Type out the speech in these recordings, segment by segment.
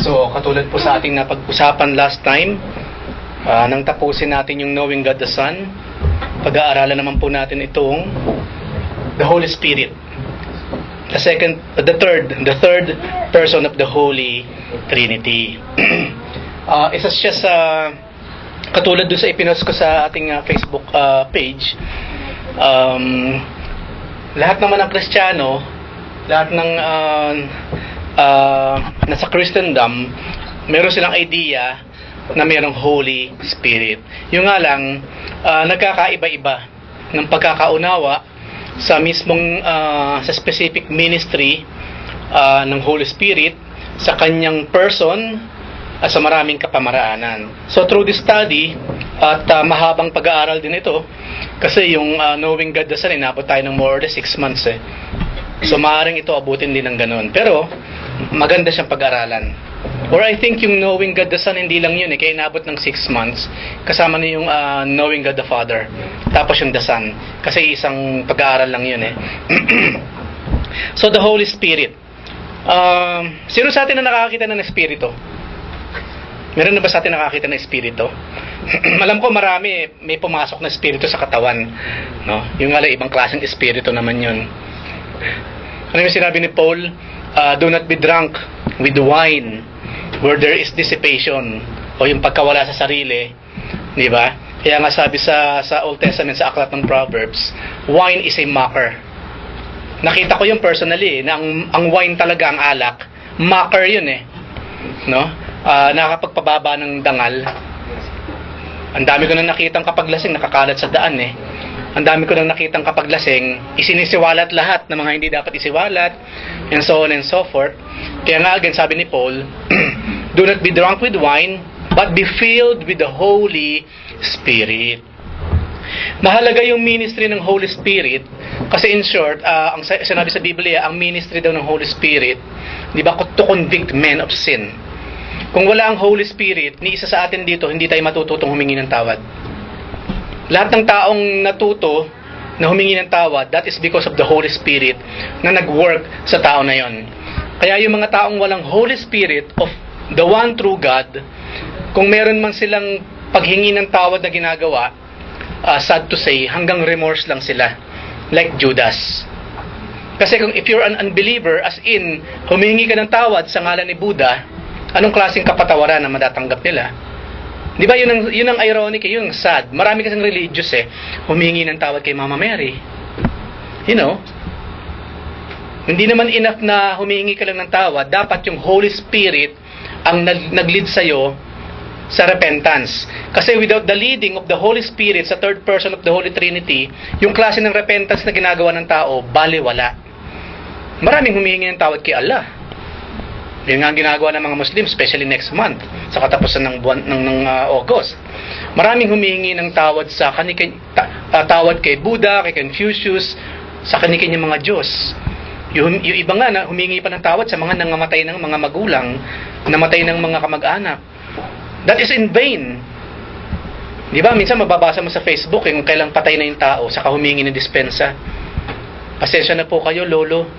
So, katulad po sa ating napag-usapan last time, nang tapusin natin yung Knowing God the Son, pag-aaralan naman po natin itong the Holy Spirit. The third person of the Holy Trinity. Isa siya sa katulad doon sa ipinost ko sa ating Facebook page. Lahat naman ng Kristiyano, lahat ng nasa Christendom, meron silang idea na mayroong Holy Spirit. Yung nga lang, nagkakaiba-iba ng pagkakaunawa sa mismong sa specific ministry ng Holy Spirit, sa kanyang person at sa maraming kapamaraanan. So through this study at mahabang pag-aaral din ito, kasi yung Knowing God the Son, inabot tayo ng more or less 6 months So maaaring ito abutin din ng ganun. Pero maganda siyang pag-aralan. Or I think yung Knowing God the Son, hindi lang yun kaya inabot ng 6 months. Kasama na yung Knowing God the Father. Tapos yung the Son. Kasi isang pag-aaral lang yun So the Holy Spirit. Sino sa atin na nakakita ng Espiritu? Meron na ba sa atin nakakita ng Espiritu? Alam ko marami, may pumasok na Espiritu sa katawan. No? Yung nga lang, ibang klaseng Espiritu naman yun. Ano yung sinabi ni Paul? Do not be drunk with wine where there is dissipation, o yung pagkawala sa sarili, di ba? Kaya nga sabi sa Old Testament, sa aklat ng Proverbs, wine is a mocker. Nakita ko yung personally na ang wine talaga, ang alak, mocker yun no? Nakakapagpababa ng dangal. Ang dami ko nang nakitang kapag lasing nakakalat sa daan Ang dami ko nang nakitang kapag lasing isinisiwalat lahat ng mga hindi dapat isiwalat, and so on and so forth. Kaya nga again sabi ni Paul, do not be drunk with wine, but be filled with the Holy Spirit. Mahalaga yung ministry ng Holy Spirit kasi in short, ang sinabi sa Biblia, ang ministry daw ng Holy Spirit, di ba, to convict men of sin. Kung wala ang Holy Spirit, ni isa sa atin dito, hindi tayo matututong humingi ng tawad. Lahat ng taong natuto na humingi ng tawad, that is because of the Holy Spirit na nag-work sa tao na yon. Kaya yung mga taong walang Holy Spirit of the one true God, kung meron man silang paghingi ng tawad na ginagawa, sad to say, hanggang remorse lang sila. Like Judas. Kasi if you're an unbeliever, as in, humingi ka ng tawad sa ngalan ni Buddha, anong klaseng kapatawaran na matatanggap nila? Di ba yun ang ironic, yun ang sad. Marami kasing religious humingi ng tawad kay Mama Mary. You know? Hindi naman enough na humingi ka lang ng tawad. Dapat yung Holy Spirit ang nag-lead sa'yo sa repentance. Kasi without the leading of the Holy Spirit sa third person of the Holy Trinity, yung klase ng repentance na ginagawa ng tao, baliwala. Maraming humingi ng tawad kay Allah. Yun nga ang ginagawa ng mga Muslim, especially next month, sa katapusan ng buwan ng August. Maraming humingi ng tawad sa tawad kay Buddha, kay Confucius, sa kanilang mga Diyos. Yung iba nga na humingi pa ng tawad sa mga nangamatay ng mga magulang, namatay ng mga kamag-anak. That is in vain. Di ba? Minsan mababasa mo sa Facebook kung kailang patay na yung tao, saka humingi ng dispensa. Pasensya na po kayo, lolo.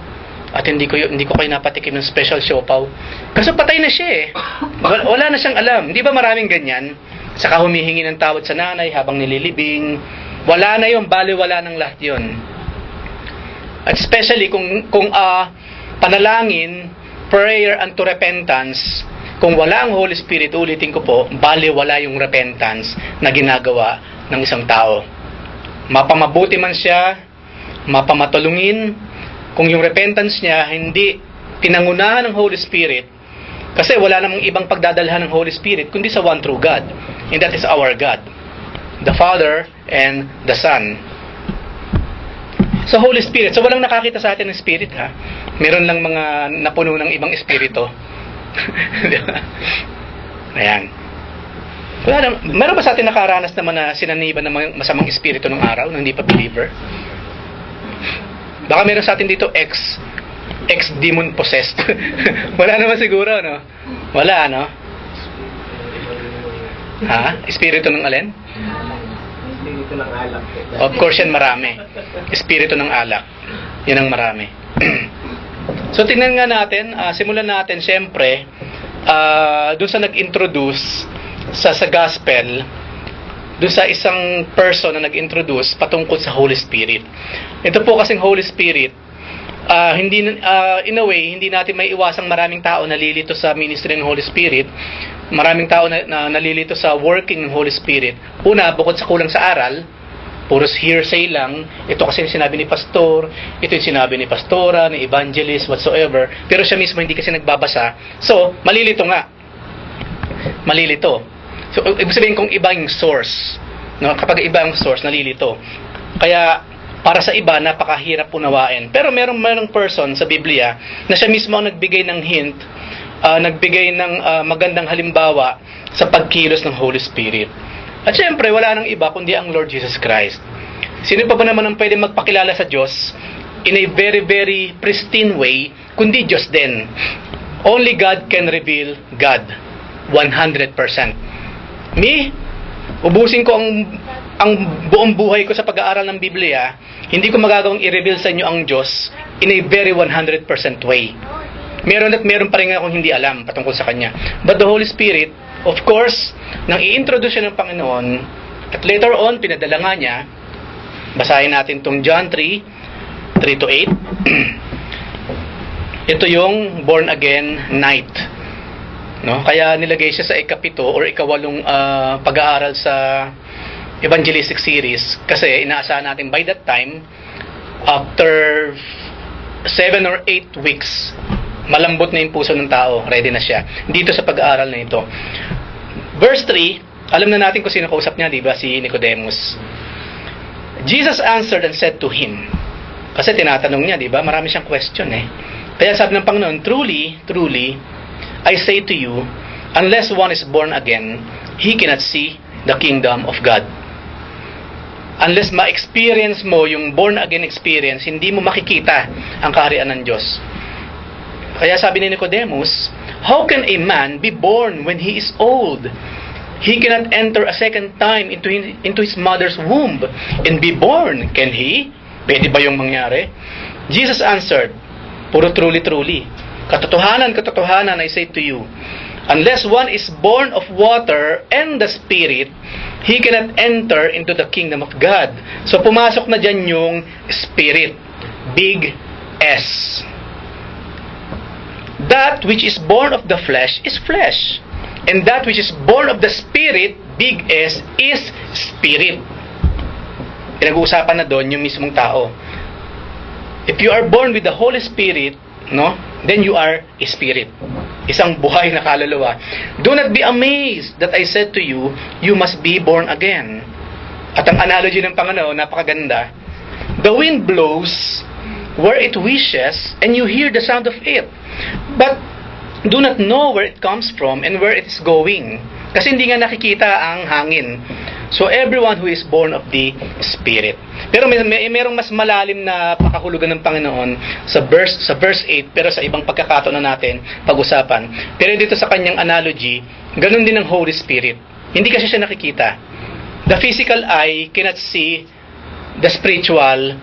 At hindi ko kayo napatikim ng special siopaw. Kasi patay na siya Wala na siyang alam. Di ba maraming ganyan? Saka humihingi ng tawad sa nanay habang nililibing. Wala na yun. Baliwala ng lahat yun. At especially kung panalangin, prayer unto repentance, kung wala ang Holy Spirit, ulitin ko po, baliwala yung repentance na ginagawa ng isang tao. Mapamabuti man siya, mapamatulungin, kung yung repentance niya hindi pinangunahan ng Holy Spirit, kasi wala namang ibang pagdadalhan ng Holy Spirit kundi sa one true God, and that is our God, the Father and the Son. So Holy Spirit, so walang nakakita sa atin ng Spirit meron lang mga napuno ng ibang espiritu. Ayan. Meron ba sa atin nakaranas naman na sinaniban ng masamang espiritu ng araw nang hindi pa believer? Baka meron sa atin dito ex-demon possessed. Wala naman siguro, no? Wala, no? Espiritu ng alin? Espiritu ng alak. Of course yan marami. Espiritu ng alak. Yan ang marami. So tingnan nga natin, simulan natin siyempre doon sa nag-introduce sa gospel, doon sa isang person na nag-introduce patungkol sa Holy Spirit. Ito po kasing Holy Spirit, in a way, hindi natin may iwasang maraming tao nalilito sa ministry ng Holy Spirit. Maraming tao na nalilito sa working ng Holy Spirit. Una, bukod sa kulang sa aral, puros hearsay lang. Ito kasi yung sinabi ni pastor, ito yung sinabi ni pastora, ni evangelist, whatsoever. Pero siya mismo hindi kasi nagbabasa. So, malilito nga. Malilito. So, ibig sabihin kung iba yung source. No? Kapag iba ang source, nalilito. Kaya, para sa iba, napakahirap unawain. Pero merong person sa Biblia na siya mismo ang nagbigay ng hint, nagbigay ng magandang halimbawa sa pagkilos ng Holy Spirit. At syempre, wala nang iba kundi ang Lord Jesus Christ. Sino pa ba naman ang pwede magpakilala sa Diyos in a very, very pristine way, kundi Diyos din? Only God can reveal God 100%. Me, ubusin ko ang buong buhay ko sa pag-aaral ng Biblia, hindi ko magagawang i-reveal sa inyo ang Diyos in a very 100% way. Meron at meron pa rin akong hindi alam patungkol sa Kanya. But the Holy Spirit, of course, nang i-introduce siya ng Panginoon, at later on, pinadala nga niya, basahin natin itong John 3:3-8. Ito yung born again night. No? Kaya nilagay siya sa ikapito or ikawalong pag-aaral sa evangelistic series, kasi inaasahan natin by that time, after 7 or 8 weeks, malambot na yung puso ng tao, ready na siya dito sa pag-aaral na ito. Verse 3, alam na natin kung sino kausap niya, di ba? Si Nicodemus. Jesus answered and said to him, kasi tinatanong niya, di ba? Marami siyang question eh. Kaya sabi ng Panginoon, truly, truly, I say to you, unless one is born again, he cannot see the kingdom of God. Unless ma-experience mo yung born again experience, hindi mo makikita ang kaharian ng Diyos. Kaya sabi ni Nicodemus, how can a man be born when he is old? He cannot enter a second time into his mother's womb and be born. Can he? Pwede ba yung mangyari? Jesus answered, puro truly, truly. Katotohanan, katotohanan, I say to you, unless one is born of water and the Spirit, he cannot enter into the kingdom of God. So pumasok na dyan yung Spirit. Big S. That which is born of the flesh is flesh. And that which is born of the Spirit, big S, is Spirit. Pinag-uusapan na doon yung mismong tao. If you are born with the Holy Spirit, no, then you are a spirit. Isang buhay na kaluluwa. Do not be amazed that I said to you, you must be born again. At ang analogy ng Panginoon, napakaganda. The wind blows where it wishes, and you hear the sound of it, but do not know where it comes from and where it is going. Kasi hindi nga nakikita ang hangin. So everyone who is born of the Spirit. Pero merong mas malalim na pakahulugan ng Panginoon sa verse 8, pero sa ibang pagkakataon na natin pag-usapan. Pero dito sa kanyang analogy, ganun din ang Holy Spirit. Hindi kasi siya nakikita. The physical eye cannot see the spiritual,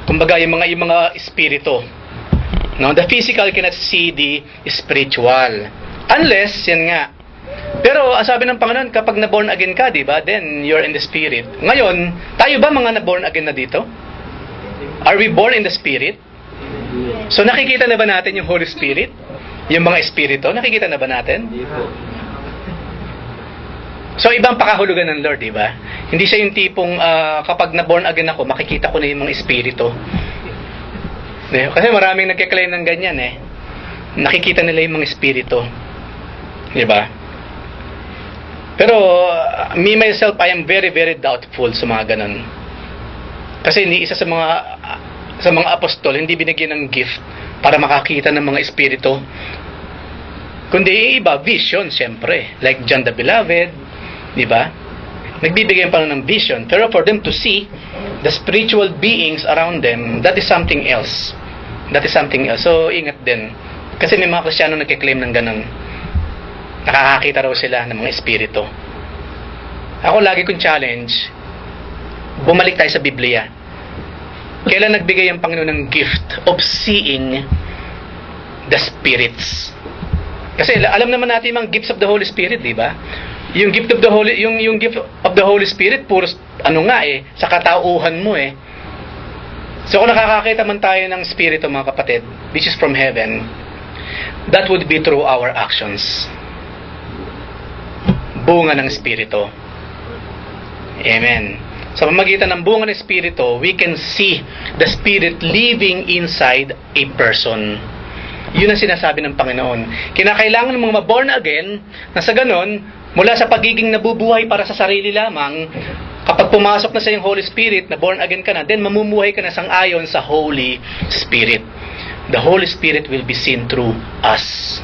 kumbaga yung mga espiritu. No? The physical cannot see the spiritual. Unless, yan nga. Pero ang sabi ng Panginoon, kapag na-born again ka, di ba? Then you're in the Spirit. Ngayon, tayo ba mga na-born again na dito? Are we born in the Spirit? So nakikita na ba natin yung Holy Spirit? Yung mga espiritu, nakikita na ba natin? So ibang pakahulugan ng Lord, di ba? Hindi siya yung tipong kapag na-born again ako, makikita ko na yung mga espiritu. Kasi maraming nagkiklaim ng ganyan eh. Nakikita nila yung mga espiritu. Di ba? Pero me myself, I am very, very doubtful sa mga ganun. Kasi ni isa sa mga apostol, hindi binigyan ng gift para makakita ng mga espiritu. Kundi iba, vision, siyempre. Like John the Beloved, di ba? Nagbibigay pa ng vision. Pero for them to see the spiritual beings around them, that is something else. That is something else. So, ingat din. Kasi may mga Kristiyano nagkiklaim ng ganun. Nakakakita raw sila ng mga espiritu. Ako lagi kong challenge, bumalik tayo sa Biblia. Kailan nagbigay ang Panginoon ng gift of seeing the spirits. Kasi alam naman natin yung mga gifts of the Holy Spirit, di ba? Yung gift of the Holy Spirit puro sa katauhan mo eh. So kung nakakakita man tayo ng Espiritu, mga kapatid, which is from heaven, that would be through our actions. Bunga ng Espiritu. Amen. Sa pamamagitan ng bunga ng Espiritu, we can see the Spirit living inside a person. Yun ang sinasabi ng Panginoon. Kinakailangan ng mga born again na sa ganon, mula sa pagiging nabubuhay para sa sarili lamang, kapag pumasok na sa yung Holy Spirit, na born again ka na, then mamumuhay ka na sang-ayon sa Holy Spirit. The Holy Spirit will be seen through us.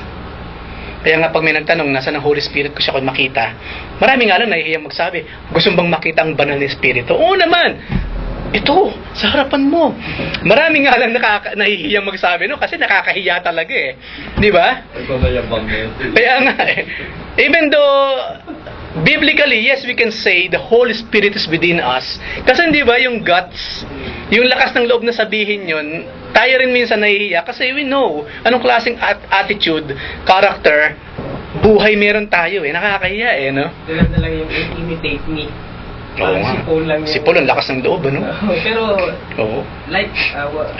Kaya nga pag may nagtanong, nasa ng Holy Spirit ko siya ko makita, marami nga lang nahihiyang magsabi, gusto bang makita ang banal na Espiritu? Oo naman! Ito, sa harapan mo. Marami nga lang nahihiyang magsabi, no? Kasi nakakahiya talaga eh. Di ba? Kaya nga eh. Even though, biblically, yes, we can say the Holy Spirit is within us. Kasi di ba, yung guts, yung lakas ng loob na sabihin yun, tayo rin minsan nahihiya kasi we know anong klaseng attitude, character, buhay meron tayo eh. Nakakahiya eh, no? Tulad na lang yung imitate me. Oo nga. Si Paul ang lakas ng loob, ano? Pero, Oo. like,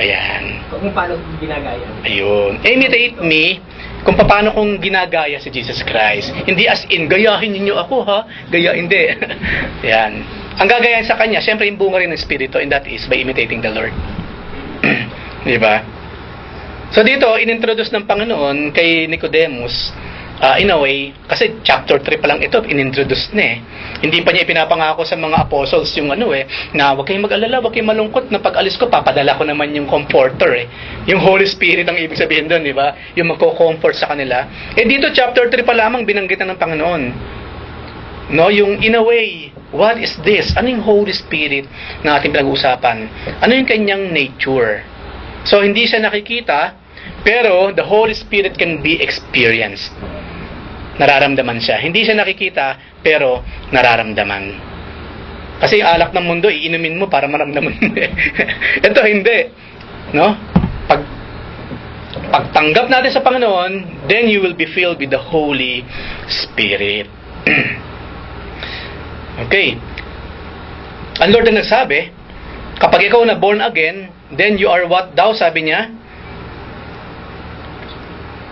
Ayan. kung paano ginagaya. Ayun. Imitate me kung paano kong ginagaya si Jesus Christ. Hindi as in, gayahin ninyo ako, ha? Hindi. Ayan. Ang gagayahin sa Kanya, syempre yung bunga rin ng Espiritu, and that is by imitating the Lord. Di ba? So dito, inintroduce ng Panginoon kay Nicodemus, in a way, kasi chapter 3 pa lang ito, inintroduce na eh. Hindi pa niya ipinapangako sa mga apostles yung na huwag kayong mag-alala, huwag kayong malungkot, na pag-alis ko, papadala ko naman yung comforter eh. Yung Holy Spirit ang ibig sabihin doon, di ba? Yung magko-comfort sa kanila. Eh dito, chapter 3 pa lamang binanggitan ng Panginoon. No, yung in a way, what is this? Ano yung Holy Spirit na ating pinag-uusapan? Ano yung kanyang nature? So, hindi siya nakikita, pero the Holy Spirit can be experienced. Nararamdaman siya. Hindi siya nakikita, pero nararamdaman. Kasi yung alak ng mundo, iinumin mo para maramdaman mo. Ito hindi. No? Pagtanggap natin sa Panginoon, then you will be filled with the Holy Spirit. Okay. Ang Lord na nagsabi, kapag ikaw na born again, then you are what daw, sabi niya?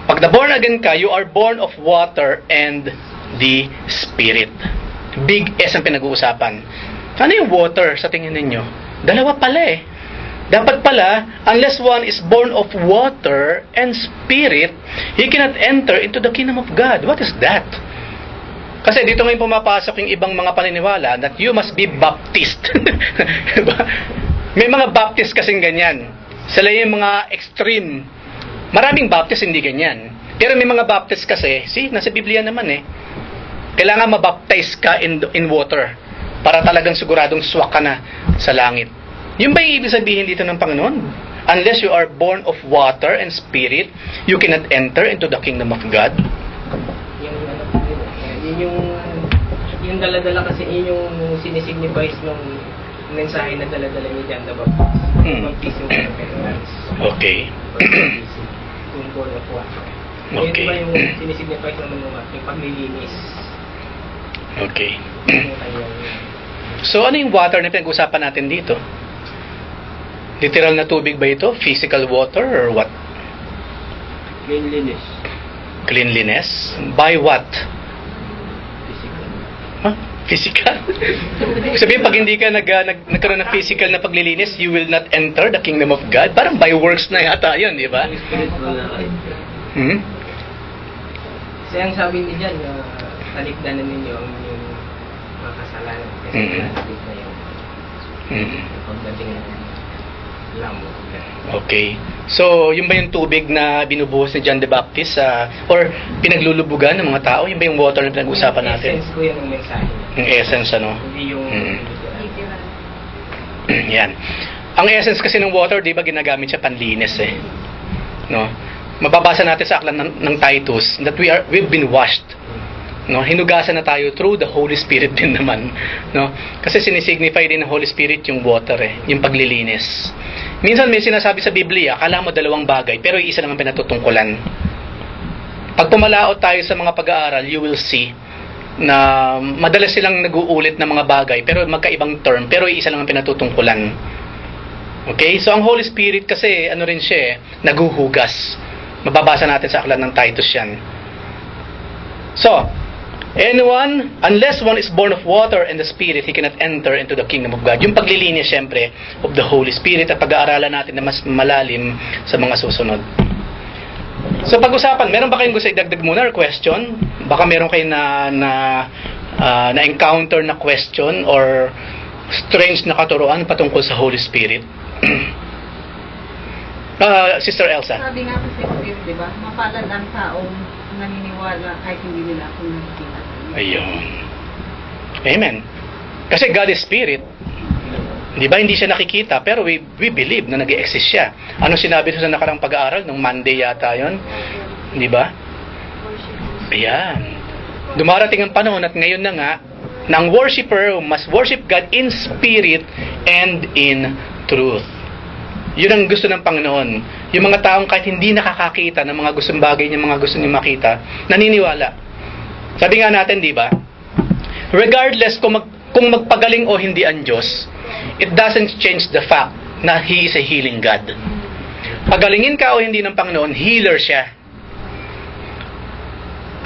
Pag na born again ka, you are born of water and the Spirit. Big S ang pinag-uusapan. Ano yung water sa tingin ninyo? Dalawa pala eh. Dapat pala, unless one is born of water and Spirit, he cannot enter into the kingdom of God. What is that? Kasi dito ngayon pumapasok yung ibang mga paniniwala that you must be baptized. Diba? May mga baptist kasing ganyan. Sila yung mga extreme. Maraming baptist hindi ganyan. Pero may mga baptist kasi, nasa Biblia naman eh. Kailangan mabaptize ka in water para talagang siguradong swak ka na sa langit. Yung ba yung ibig sabihin dito ng Panginoon? Unless you are born of water and Spirit, you cannot enter into the kingdom of God. Yung dala-dala kasi yung sinisignifies ng mensahe na dala-dala ni John the Baptist. Baptism of repentance. Okay. Yung born of water. Okay. Yung diba yung sinisignifies naman yung paglilinis. Okay. So ano yung water na pinag-usapan natin dito? Literal na tubig ba ito? Physical water or what? Cleanliness. Cleanliness? By what? Physical. Huh? Physical? Sabihin, pag hindi ka nagkaroon ng physical na paglilinis, you will not enter the kingdom of God. Parang by works na yata yun, di ba? Kasi ang sabi ni John, talikdanan ninyo ang inyong mga kasalanan. Kasi nasalit na yung pagdating ng lamo. Okay. So, yun ba yung tubig na binubuhos ni John the Baptist or pinaglulubugan ng mga tao? Yun ba yung water na pinag-usapan natin? Yung essence ko yan ang mensahe. Yung essence, ano? Hindi yung... Yan. Ang essence kasi ng water, di ba, ginagamit siya panlinis eh. No? Mababasa natin sa aklat ng Titus that we've been washed. No, hinugasan na tayo through the Holy Spirit din naman, no? Kasi sinisignify din ng Holy Spirit yung water yung paglilinis. Minsan may sinasabi sa Biblia, akala mo dalawang bagay, pero isa lang ang pinatutungkulan. Pag pumalaot tayo sa mga pag-aaral, you will see na madalas silang nag-uulit ng mga bagay, pero magkaibang term, pero isa lang ang pinatutungkulan. Okay? So, ang Holy Spirit kasi, ano rin siya naguhugas. Mababasa natin sa aklat ng Titus yan. So, anyone, unless one is born of water and the Spirit, he cannot enter into the kingdom of God. Yung paglilinya, syempre, of the Holy Spirit at pag-aaralan natin na mas malalim sa mga susunod. So, pag-usapan, meron ba kayong gusto idagdag muna or question? Baka meron kayo na-encounter na question or strange na katuruan patungkol sa Holy Spirit? Sister Elsa. Sabi nga kasi di ba, mapalad ang taong naniniwala kahit hindi nila ako nakikita. Ayun. Amen. Kasi God is Spirit. Di ba, hindi siya nakikita, pero we believe na nag-exist siya. Ano sinabi sa nakarang pag-aaral? Nung Monday yata yun? Di ba? Ayan. Dumarating ang panahon at ngayon na nga, na ang worshiper must worship God in spirit and in truth. Yun ang gusto ng Panginoon. Yung mga taong kahit hindi nakakakita ng mga gustong bagay niya, mga gusto niya makita, naniniwala. Sabi nga natin, di ba? Regardless kung magpagaling o hindi ang Diyos, it doesn't change the fact na He is a healing God. Pagalingin ka o hindi ng Panginoon, healer siya.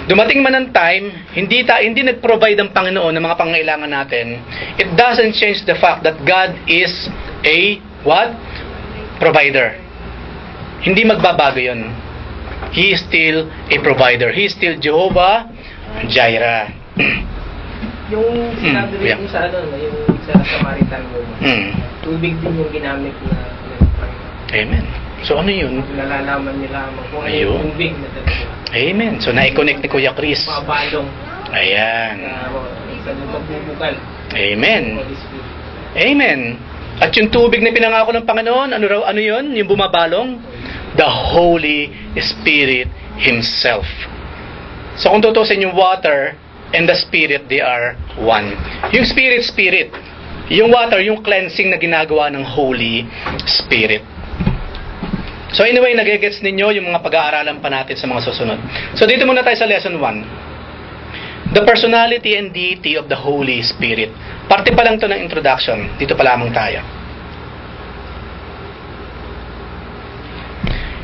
Dumating man ang time, hindi nag-provide ang Panginoon ng mga pangangailangan natin, it doesn't change the fact that God is a what? Provider. Hindi magbabago yun. He is still a provider. He is still Jehovah Jireh. Yung sinabi rin sa yung sa Samaritan woman, tubig din yung ginamit na Amen. So ano yun? nalalaman nila kung ano Ayun. yung tubig na talaga. Amen. So na-connect ni Kuya Chris. Mga balong Ayan. na sa magbubukal. Amen. Holy Spirit. Amen. At yung tubig na pinangako ng Panginoon, ano yun? Yung bumabalong? The Holy Spirit Himself. So kung tutusin yung water and the Spirit, they are one. Yung Spirit. Yung water, yung cleansing na ginagawa ng Holy Spirit. So anyway, nagigets ninyo yung mga pag-aaralan pa natin sa mga susunod. So dito muna tayo sa lesson 1. The personality and deity of the Holy Spirit. Parte pa lang to ng introduction. Dito pa lamang tayo.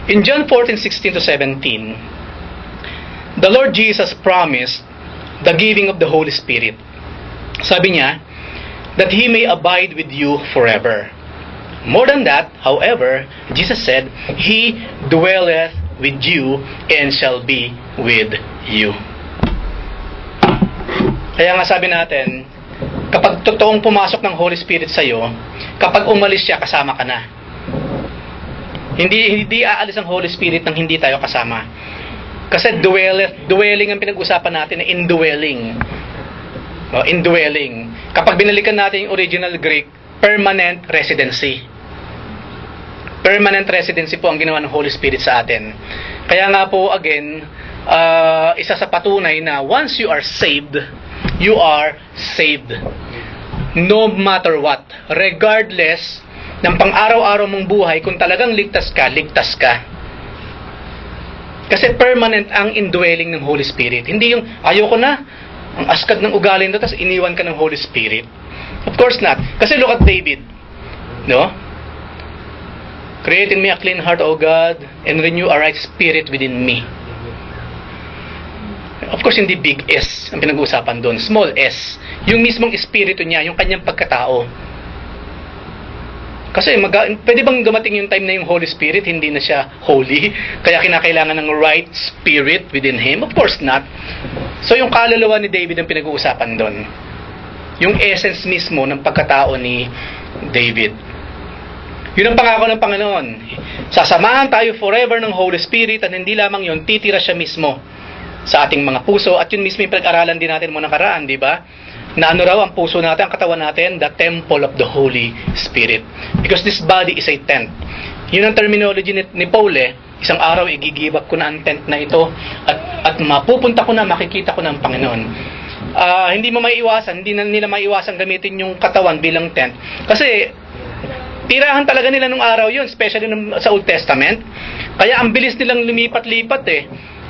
In John 14:16-17, the Lord Jesus promised the giving of the Holy Spirit. Sabi niya, that He may abide with you forever. More than that, however, Jesus said, He dwelleth with you and shall be with you. Kaya nga sabi natin, kapag totoong pumasok ng Holy Spirit sa iyo, kapag umalis siya, kasama ka na. Hindi aalis ang Holy Spirit nang hindi tayo kasama. Kasi dwelling ang pinag-usapan natin na indwelling. Indwelling. Kapag binalikan natin yung original Greek, permanent residency. Permanent residency po ang ginawa ng Holy Spirit sa atin. Kaya nga po, again, isa sa patunay na once you are saved, you are saved. No matter what. Regardless ng pang-araw-araw mong buhay, kung talagang ligtas ka, ligtas ka. Kasi permanent ang indwelling ng Holy Spirit. Hindi yung, ayoko na, ang askad ng ugali nito, tapos iniwan ka ng Holy Spirit. Of course not. Kasi look at David. No? Create in me a clean heart, O God, and renew a right spirit within me. Of course, hindi big S ang pinag-uusapan doon. Small S. Yung mismong espiritu niya, yung kanyang pagkatao. Kasi pwede bang dumating yung time na yung Holy Spirit, hindi na siya holy? Kaya kinakailangan ng right spirit within Him? Of course not. So yung kaluluwa ni David ang pinag-uusapan doon. Yung essence mismo ng pagkatao ni David. Yun ang pangako ng Panginoon. Sasamahan tayo forever ng Holy Spirit at hindi lamang yun, titira siya mismo sa ating mga puso. At yun mismo yung pinag-aralan din natin muna nakaraan, di ba? Na ano raw ang puso natin, ang katawan natin, the temple of the Holy Spirit. Because this body is a tent. Yun ang terminology ni Paul isang araw igigibak ko na ang tent na ito at mapupunta ko na, makikita ko na ang Panginoon. Hindi mo maiiwasan, hindi na nila maiiwasan gamitin yung katawan bilang tent. Kasi tirahan talaga nila nung araw yun, especially sa Old Testament. Kaya ang bilis nilang lumipat-lipat eh.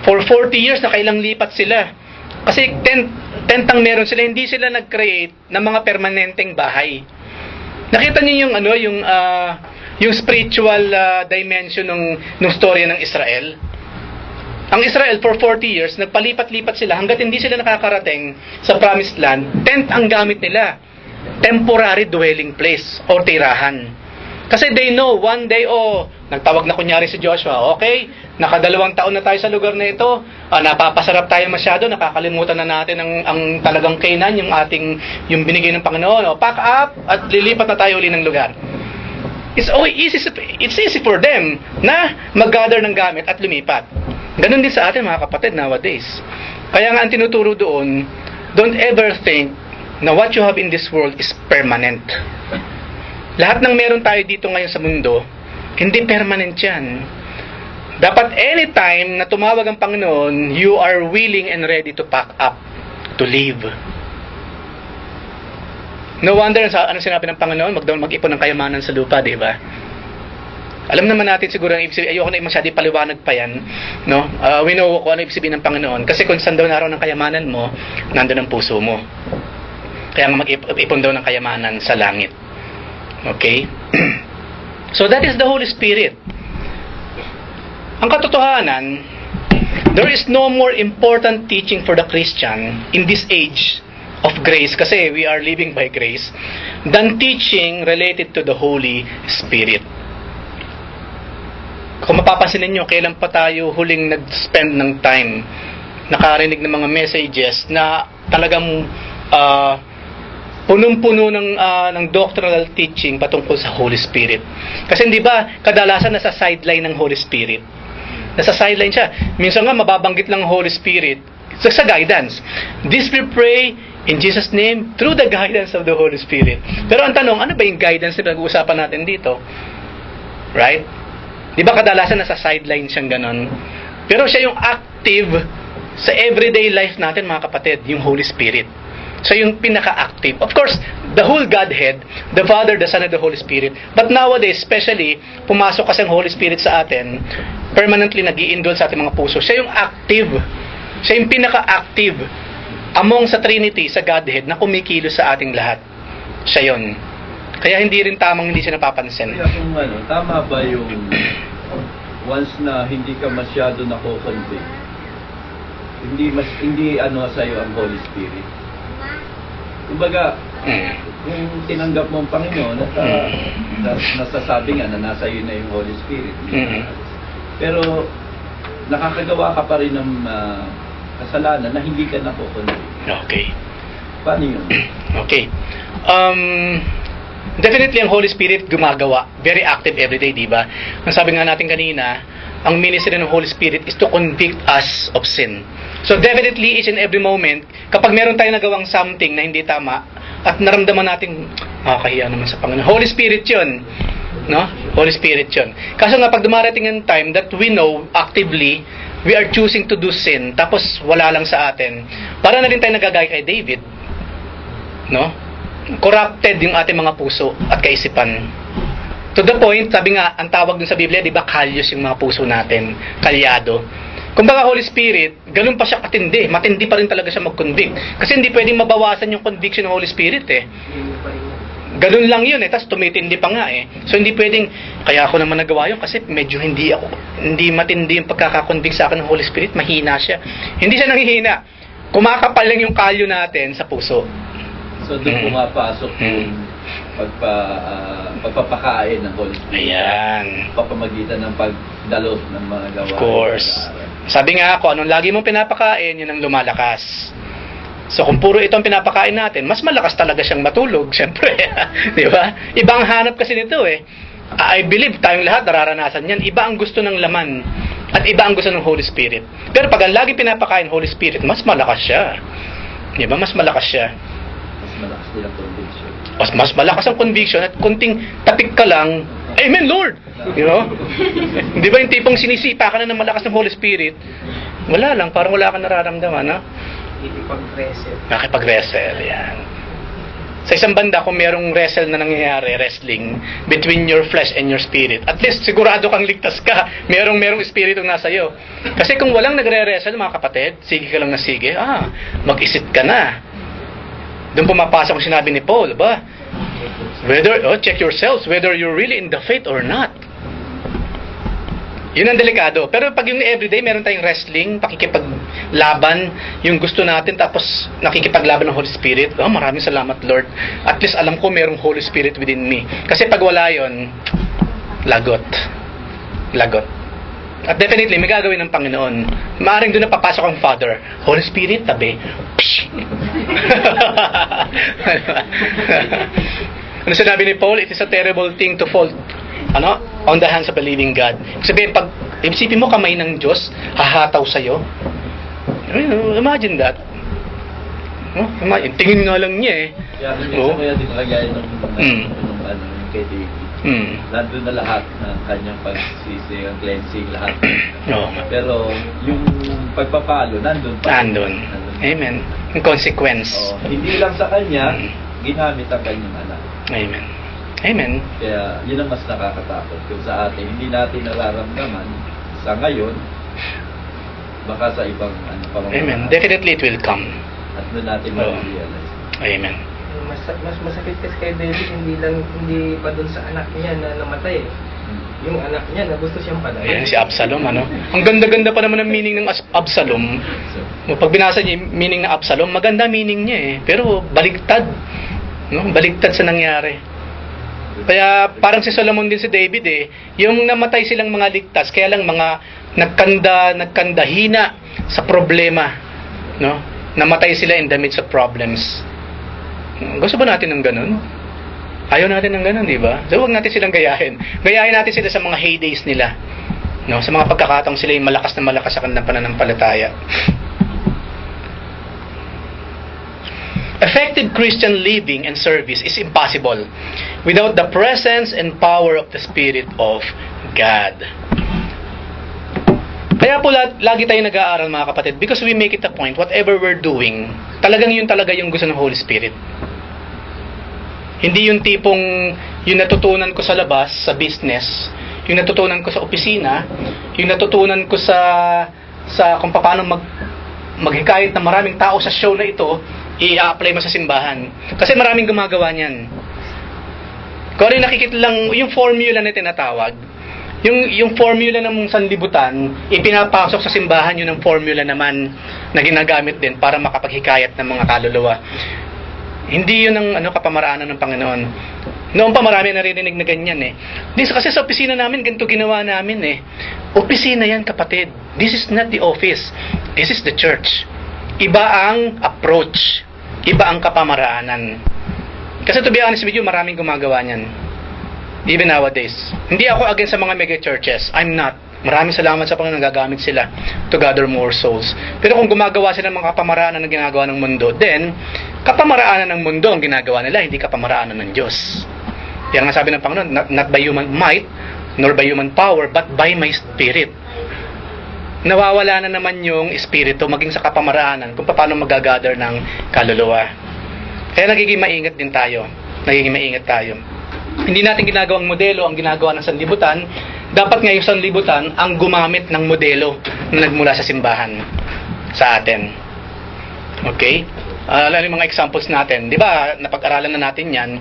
For 40 years, nakailang lipat sila. Kasi tentang meron sila, hindi sila nag-create ng mga permanenteng bahay. Nakita niyo yung spiritual dimension ng storya ng Israel? Ang Israel for 40 years, nagpalipat-lipat sila hanggat hindi sila nakakarating sa promised land. Tent ang gamit nila. Temporary dwelling place or tirahan. Kasi they know one day, nagtawag na kunyari si Joshua, okay, nakadalawang taon na tayo sa lugar na ito, napapasarap tayo masyado, nakakalimutan na natin ang talagang Canaan, yung binigay ng Panginoon, pack up at lilipat na tayo uli ng lugar. It's easy for them na mag-gather ng gamit at lumipat. Ganun din sa atin mga kapatid nowadays. Kaya nga ang tinuturo doon, don't ever think na what you have in this world is permanent. Lahat ng meron tayo dito ngayon sa mundo, hindi permanent yan. Dapat anytime na tumawag ang Panginoon, you are willing and ready to pack up, to leave. No wonder, ano sinabi ng Panginoon? Mag-ipon ng kayamanan sa lupa, di ba? Alam naman natin siguro ang ibig sabihin, ayoko na masyado paliwanag pa yan, no? We know kung ano ibig sabihin ng Panginoon. Kasi kung saan daw naroon ng kayamanan mo, nandun ang puso mo. Kaya nga mag-ipon daw ng kayamanan sa langit. Okay? So that is the Holy Spirit. Ang katotohanan, there is no more important teaching for the Christian in this age of grace, kasi we are living by grace, than teaching related to the Holy Spirit. Kung mapapansin ninyo, kailan pa tayo huling nag-spend ng time nakarinig ng mga messages na talagang punong-puno ng doctrinal teaching patungkol sa Holy Spirit. Kasi hindi ba, kadalasan nasa sideline ng Holy Spirit. Nasa sideline siya. Minsan nga, mababanggit lang ang Holy Spirit sa guidance. This we pray in Jesus' name through the guidance of the Holy Spirit. Pero ang tanong, ano ba yung guidance na nag-uusapan natin dito? Right? Di ba kadalasan nasa sideline siyang ganon? Pero siya yung active sa everyday life natin mga kapatid, yung Holy Spirit. So yung pinaka-active. Of course, the whole Godhead, the Father, the Son, and the Holy Spirit. But nowadays, especially, pumasok kasi ang Holy Spirit sa atin, permanently nag-i-indwell sa ating mga puso. Siya yung active. Siya yung pinaka-active among sa Trinity, sa Godhead, na kumikilos sa ating lahat. Siya yun. Kaya hindi rin tamang hindi siya napapansin. Kaya kung tama ba yung once na hindi ka masyado nako-convict, hindi sa iyo ang Holy Spirit. Kumbaga, kung tinanggap mo ang Panginoon, nasasabi nga na nasa iyo na yung Holy Spirit. Pero nakakagawa ka pa rin ng kasalanan na hindi ka nako-convict. Okay. Paano yun? Okay. Definitely ang Holy Spirit gumagawa. Very active everyday, di ba? Ang sabi nga natin kanina, ang ministry ng Holy Spirit is to convict us of sin. So definitely, each and every moment, kapag meron tayong nagawang something na hindi tama, at naramdaman natin, makakahiya naman sa Panginoon. Holy Spirit yun. No? Holy Spirit yun. Kaso nga, pag dumarating ang time that we know actively, we are choosing to do sin, tapos wala lang sa atin, para na rin tayo nagagaya kay David. No? Corrupted yung ating mga puso at kaisipan. To the point, sabi nga, ang tawag dun sa Biblia, di ba, kalyos yung mga puso natin, kalyado. Kumbaga, Holy Spirit, ganun pa siya katindi. Matindi pa rin talaga siya mag-convict. Kasi hindi pwedeng mabawasan yung conviction ng Holy Spirit eh. Ganun lang yun eh, tapos tumitindi pa nga eh. So hindi pwedeng, kaya ako naman nagawa yun kasi medyo hindi matindi yung pagkakakonvict sa akin ng Holy Spirit, mahina siya. Hindi siya nanghihina. Kumakapal lang yung kalyo natin sa puso. So doon pumapasok yung pagpapakain ng Holy Spirit. Ayan. Papamagitan ng pagdalo ng mga gawain. Of course. Sabi nga ako, anong lagi mong pinapakain, yun ang lumalakas. So kung puro ito ang pinapakain natin, mas malakas talaga siyang matulog, syempre. Di ba? Iba ang hanap kasi nito eh. I believe tayong lahat nararanasan yan. Iba ang gusto ng laman at iba ang gusto ng Holy Spirit. Pero pag ang lagi pinapakain Holy Spirit, mas malakas siya. Di ba? Mas malakas siya. Mas malakas din ang conviction. Mas malakas ang conviction at kunting tapik ka lang, Amen, Lord! You know? Di ba yung tipong sinisipa ka na ng malakas ng Holy Spirit? Wala lang, parang wala kang nararamdaman, no? Nakikipag-wrestle. Nakipag-wrestle, yan. Sa isang banda, kung merong wrestle na nangyayari, wrestling, between your flesh and your spirit, at least sigurado kang ligtas ka. Merong espiritu nasa iyo. Kasi kung walang nagre-wrestle, mga kapatid, sige ka lang na sige, mag-isip ka na. Doon pumapasok ang sinabi ni Paul, ba? Check yourselves whether you're really in the faith or not. Yun ang delikado. Pero pag yung everyday, meron tayong wrestling, pakikipaglaban, yung gusto natin, tapos nakikipaglaban ng Holy Spirit. Maraming salamat, Lord. At least alam ko merong Holy Spirit within me. Kasi pag wala yun, lagot. Lagot. At definitely, may gagawin ng Panginoon. Maaring doon na papasok ang Father. Holy Spirit, tabi. Ano sinabi ni Paul? It is a terrible thing to fall on the hands of a living God. Sabihin, pag isipin mo kamay ng Diyos, hahataw sa'yo. Imagine that. Tingin nga lang niya eh. Kaya din lagay ng kay David. Nandun na lahat ng kanyang pagsisi, ang cleansing, lahat. Pero yung pagpapalo, nandun pa. Nandun. Amen. Yung consequence. Hindi lang sa kanya, ginamit ang kanyang anak. Amen. Amen. Kaya yun ang mas nakakatakot. Kung sa atin, hindi natin nararamdaman sa ngayon, baka sa ibang Amen. Definitely it will come. At doon natin ma-realize. Amen. Mas masakit kasi kay David, hindi pa dun sa anak niya na namatay. Yung anak niya na gusto siyang palayan. Ayan, si Absalom, Ang ganda-ganda pa naman ng meaning ng Absalom. Pag binasa niya yung meaning ng Absalom, maganda meaning niya eh. Pero baligtad. Baligtad sa nangyari. Kaya parang si Solomon din si David eh. Yung namatay silang mga ligtas, kaya lang mga nagkandahina sa problema. Namatay sila in the midst of problems. Gusto ba natin ng ganun? Ayaw natin ng ganun, di ba? So, huwag natin silang gayahin. Gayahin natin sila sa mga heydays nila. Sa mga pagkakataong sila yung malakas na malakas sa kanilang pananampalataya. Effective Christian living and service is impossible without the presence and power of the Spirit of God. Kaya po lagi tayo nag-aaral, mga kapatid, because we make it a point, whatever we're doing, talagang yun talaga yung gusto ng Holy Spirit. Hindi yung tipong yung natutunan ko sa labas, sa business, yung natutunan ko sa opisina, yung natutunan ko sa kung paano maghikayat ng maraming tao sa show na ito, i-apply mo sa simbahan. Kasi maraming gumagawa niyan. Kung ano yung nakikita lang, yung formula na tinatawag, yung formula ng sanlibutan, ipinapasok sa simbahan, yun ang formula naman na ginagamit din para makapaghikayat ng mga kaluluwa. Hindi yun ang kapamaraanan ng Panginoon. Noon pa marami naririnig na ganyan eh. Kasi sa opisina namin, ganito ginawa namin eh. Opisina yan, kapatid. This is not the office. This is the church. Iba ang approach. Iba ang kapamaraanan. Kasi to be honest with you, maraming gumagawa niyan. Even nowadays. Hindi ako against sa mga mega churches. I'm not. Maraming salamat sa Panginoon, nagagamit sila to gather more souls. Pero kung gumagawa sila ng mga kapamaraanan na ginagawa ng mundo, then, kapamaraanan ng mundo ang ginagawa nila, hindi kapamaraanan ng Diyos. Yan nga sabi ng Panginoon, not by human might, nor by human power, but by my spirit. Nawawala na naman yung espiritu maging sa kapamaraanan kung paano magagather ng kaluluwa. Kaya nagiging maingat din tayo. Hindi natin ginagawang modelo ang ginagawa ng sanlibutan. Dapat nga yung sanlibutan ang gumamit ng modelo na nagmula sa simbahan sa atin. Okay? Alam yung mga examples natin. Di ba, napag-aralan na natin yan.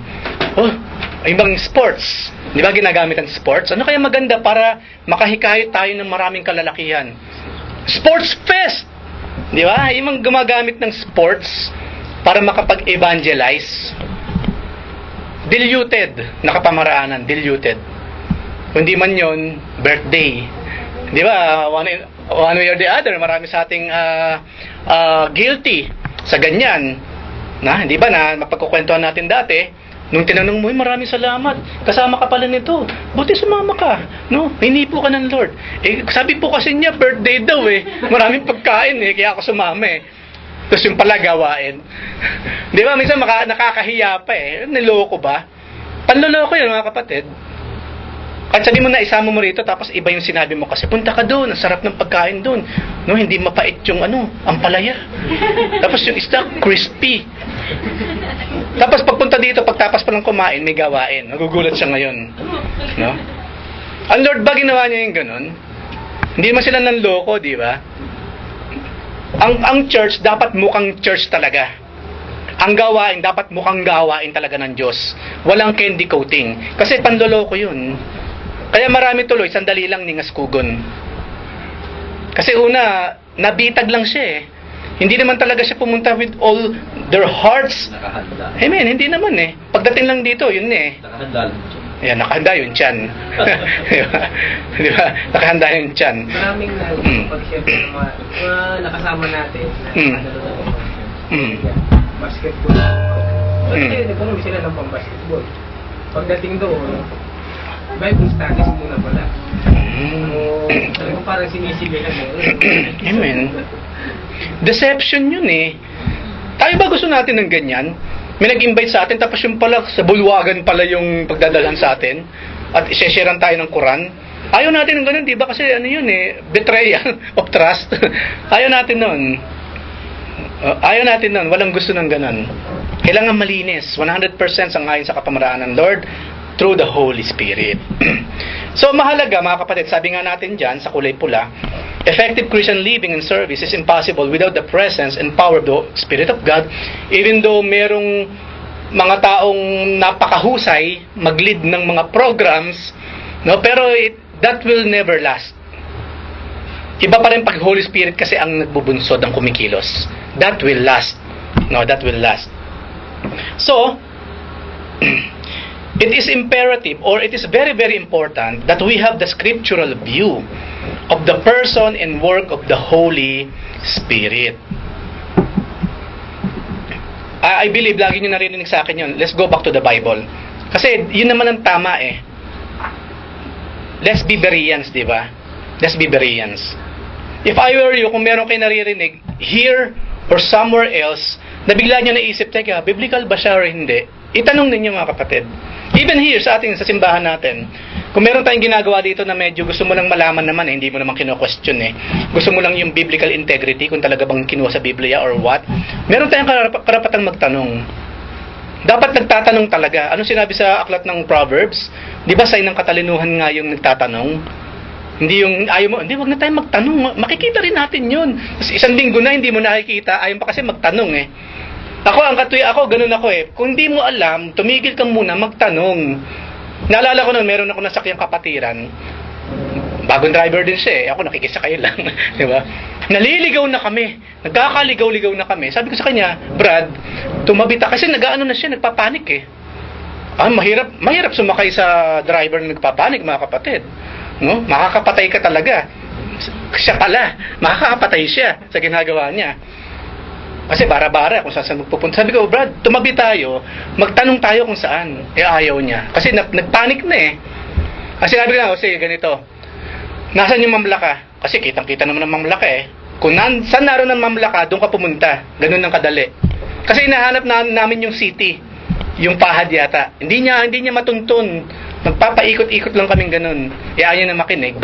Ibang sports. Di ba ginagamit ang sports? Ano kaya maganda para makahikayat tayo ng maraming kalalakihan? Sports Fest! Di ba? Yung gumagamit ng sports para makapag-evangelize. Diluted na kapamaraanan. Diluted. Kundi man yon birthday. Di ba? One way or the other, marami sa ating guilty sa ganyan. Di ba na mapagkukwentuhan natin dati, nung tinanong mo, maraming salamat. Kasama ka pala nito. Buti sumama ka. Hinipo ka ng Lord. Sabi po kasi niya, birthday daw eh. Maraming pagkain eh, kaya ako sumama eh. Tapos yung pala gawain. Di ba? Minsan nakakahiya pa eh. Niloko ba? Panloloko yun, mga kapatid. Kahit sabi mo na isama mo rito, tapos iba yung sinabi mo kasi, punta ka doon, ang sarap ng pagkain doon. Hindi mapait yung ang palaya. Tapos yung isda, crispy. Tapos pagpunta dito, pagtapas pa lang kumain, may gawain. Nagugulat siya ngayon. No? Ang Lord ba ginawa niya yung ganun? Hindi man sila nanloko, di ba? Ang church, dapat mukhang church talaga. Ang gawain, dapat mukhang gawain talaga ng Diyos. Walang candy coating. Kasi panloloko yun. Kaya marami tuloy, sandali lang ningaskugon. Kasi una, nabitag lang siya eh. Hindi naman talaga siya pumunta with all their hearts. Nakahanda. Amen, hindi naman eh. Pagdating lang dito, yun eh. Nakahanda lang siya. Ayan, nakahanda yung tiyan. Di ba? Nakahanda yung tiyan. Maraming pag-share ng mga nakasama natin na nanonood ng mga basketball. Kasi nagkaroon sila ng pang-basketball. Pagdating doon, Bible studies muna pala. Talagang parang sinisigalan mo. Amen. Deception yun eh. Tayo ba gusto natin ng ganyan? May nag-invite sa atin, tapos yung pala, sa bulwagan pala yung pagdadalhan sa atin, at isesharean tayo ng Quran. Ayaw natin ng ganun, di ba? Kasi ano yun eh, betrayal of trust. Ayaw natin nun. Ayaw natin nun. Walang gusto ng ganun. Kailangan malinis. 100% sangayon sa kapamaraan ng Lord through the Holy Spirit. So, mahalaga, mga kapatid, sabi nga natin dyan, sa kulay pula, effective Christian living and service is impossible without the presence and power of the Spirit of God, even though merong mga taong napakahusay mag-lead ng mga programs, no? Pero that will never last. Iba pa rin pag Holy Spirit kasi ang nagbubunsod, ang kumikilos. That will last. No, that will last. So, it is imperative, or it is very, very important that we have the scriptural view of the person and work of the Holy Spirit. I believe, lagi nyo narinig sa akin yun, let's go back to the Bible. Kasi yun naman ang tama eh. Let's be Bereans, di ba? Let's be Bereans. If I were you, kung meron kayo naririnig, here or somewhere else, na bigla nyo naisip, teka, biblical ba siya or hindi? Itanong ninyo mga kapatid. Even here sa ating sa simbahan natin, kung meron tayong ginagawa dito na medyo gusto mo lang malaman naman hindi mo naman kino-question eh. Gusto mo lang yung biblical integrity kung talaga bang kinuha sa Biblia or what. Meron tayong karapatang magtanong. Dapat nagtatanong talaga. Ano sinabi sa aklat ng Proverbs? 'Di ba sign ng katalinuhan nga yung nagtatanong? Hindi yung ayaw mo, hindi, wag na tayong magtanong. Makikita rin natin 'yun. Isang linggo na hindi mo nakikita, ayaw pa kasi magtanong eh. Ako, ganun ako eh. Kung hindi mo alam, tumigil ka muna, magtanong. Naalala ko nun, meron ako nasakyang kapatiran. Bagong driver din siya eh. Ako nakikisakay lang. Di ba? Naliligaw na kami. Nagkakaligaw-ligaw na kami. Sabi ko sa kanya, Brad, tumabi ta. Kasi nag-ano na siya, nagpapanik eh. Mahirap sumakay sa driver na nagpapanik, mga kapatid. No? Makakapatay ka talaga. Siya pala, makakapatay siya sa ginagawa niya. Kasi bara-bara kung saan magpupunta. Sabi ko, Brad, tumabi tayo, magtanong tayo kung saan. Ayaw niya. Kasi nagpanik na eh. Kasi sabi ko, sige, ganito. Nasaan yung mamlaka? Kasi kitang-kita naman ng mamlaka eh. Kung saan naroon ng mamlaka, doon ka pumunta. Ganun ang kadali. Kasi hinahanap namin yung city. Yung pahad yata. Hindi niya matuntun. Magpapaikot-ikot lang kaming ganun. Ayaw niya na makinig.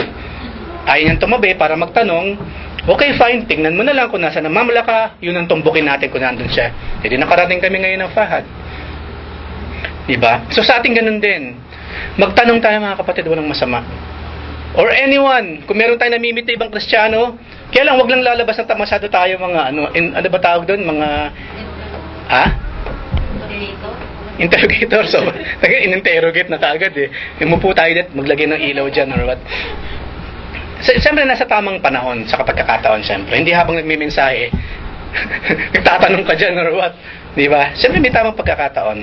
Ayaw niya tumabi para magtanong. Okay, fine. Tingnan mo na lang kung nasa namamala ka, yun ang tumbukin natin kung nandun siya. Hindi nakarating kami ngayon ng Fahad. Diba? So sa ating ganun din. Magtanong tayo mga kapatid, walang masama. Or anyone, kung meron tayo namimit na ibang Kristiyano, kaya lang wag lang lalabas ng masyado tayo mga ano ba tawag doon? Mga interrogator. So, in-interrogate na kaagad eh. Umupo tayo dito, maglagay ng ilaw dyan or what. Siyempre, nasa tamang panahon sa pagkakataon, siyempre. Hindi habang nagmimensahe, nagtatanong ka dyan or what. Di ba? Siyempre, may tamang pagkakataon.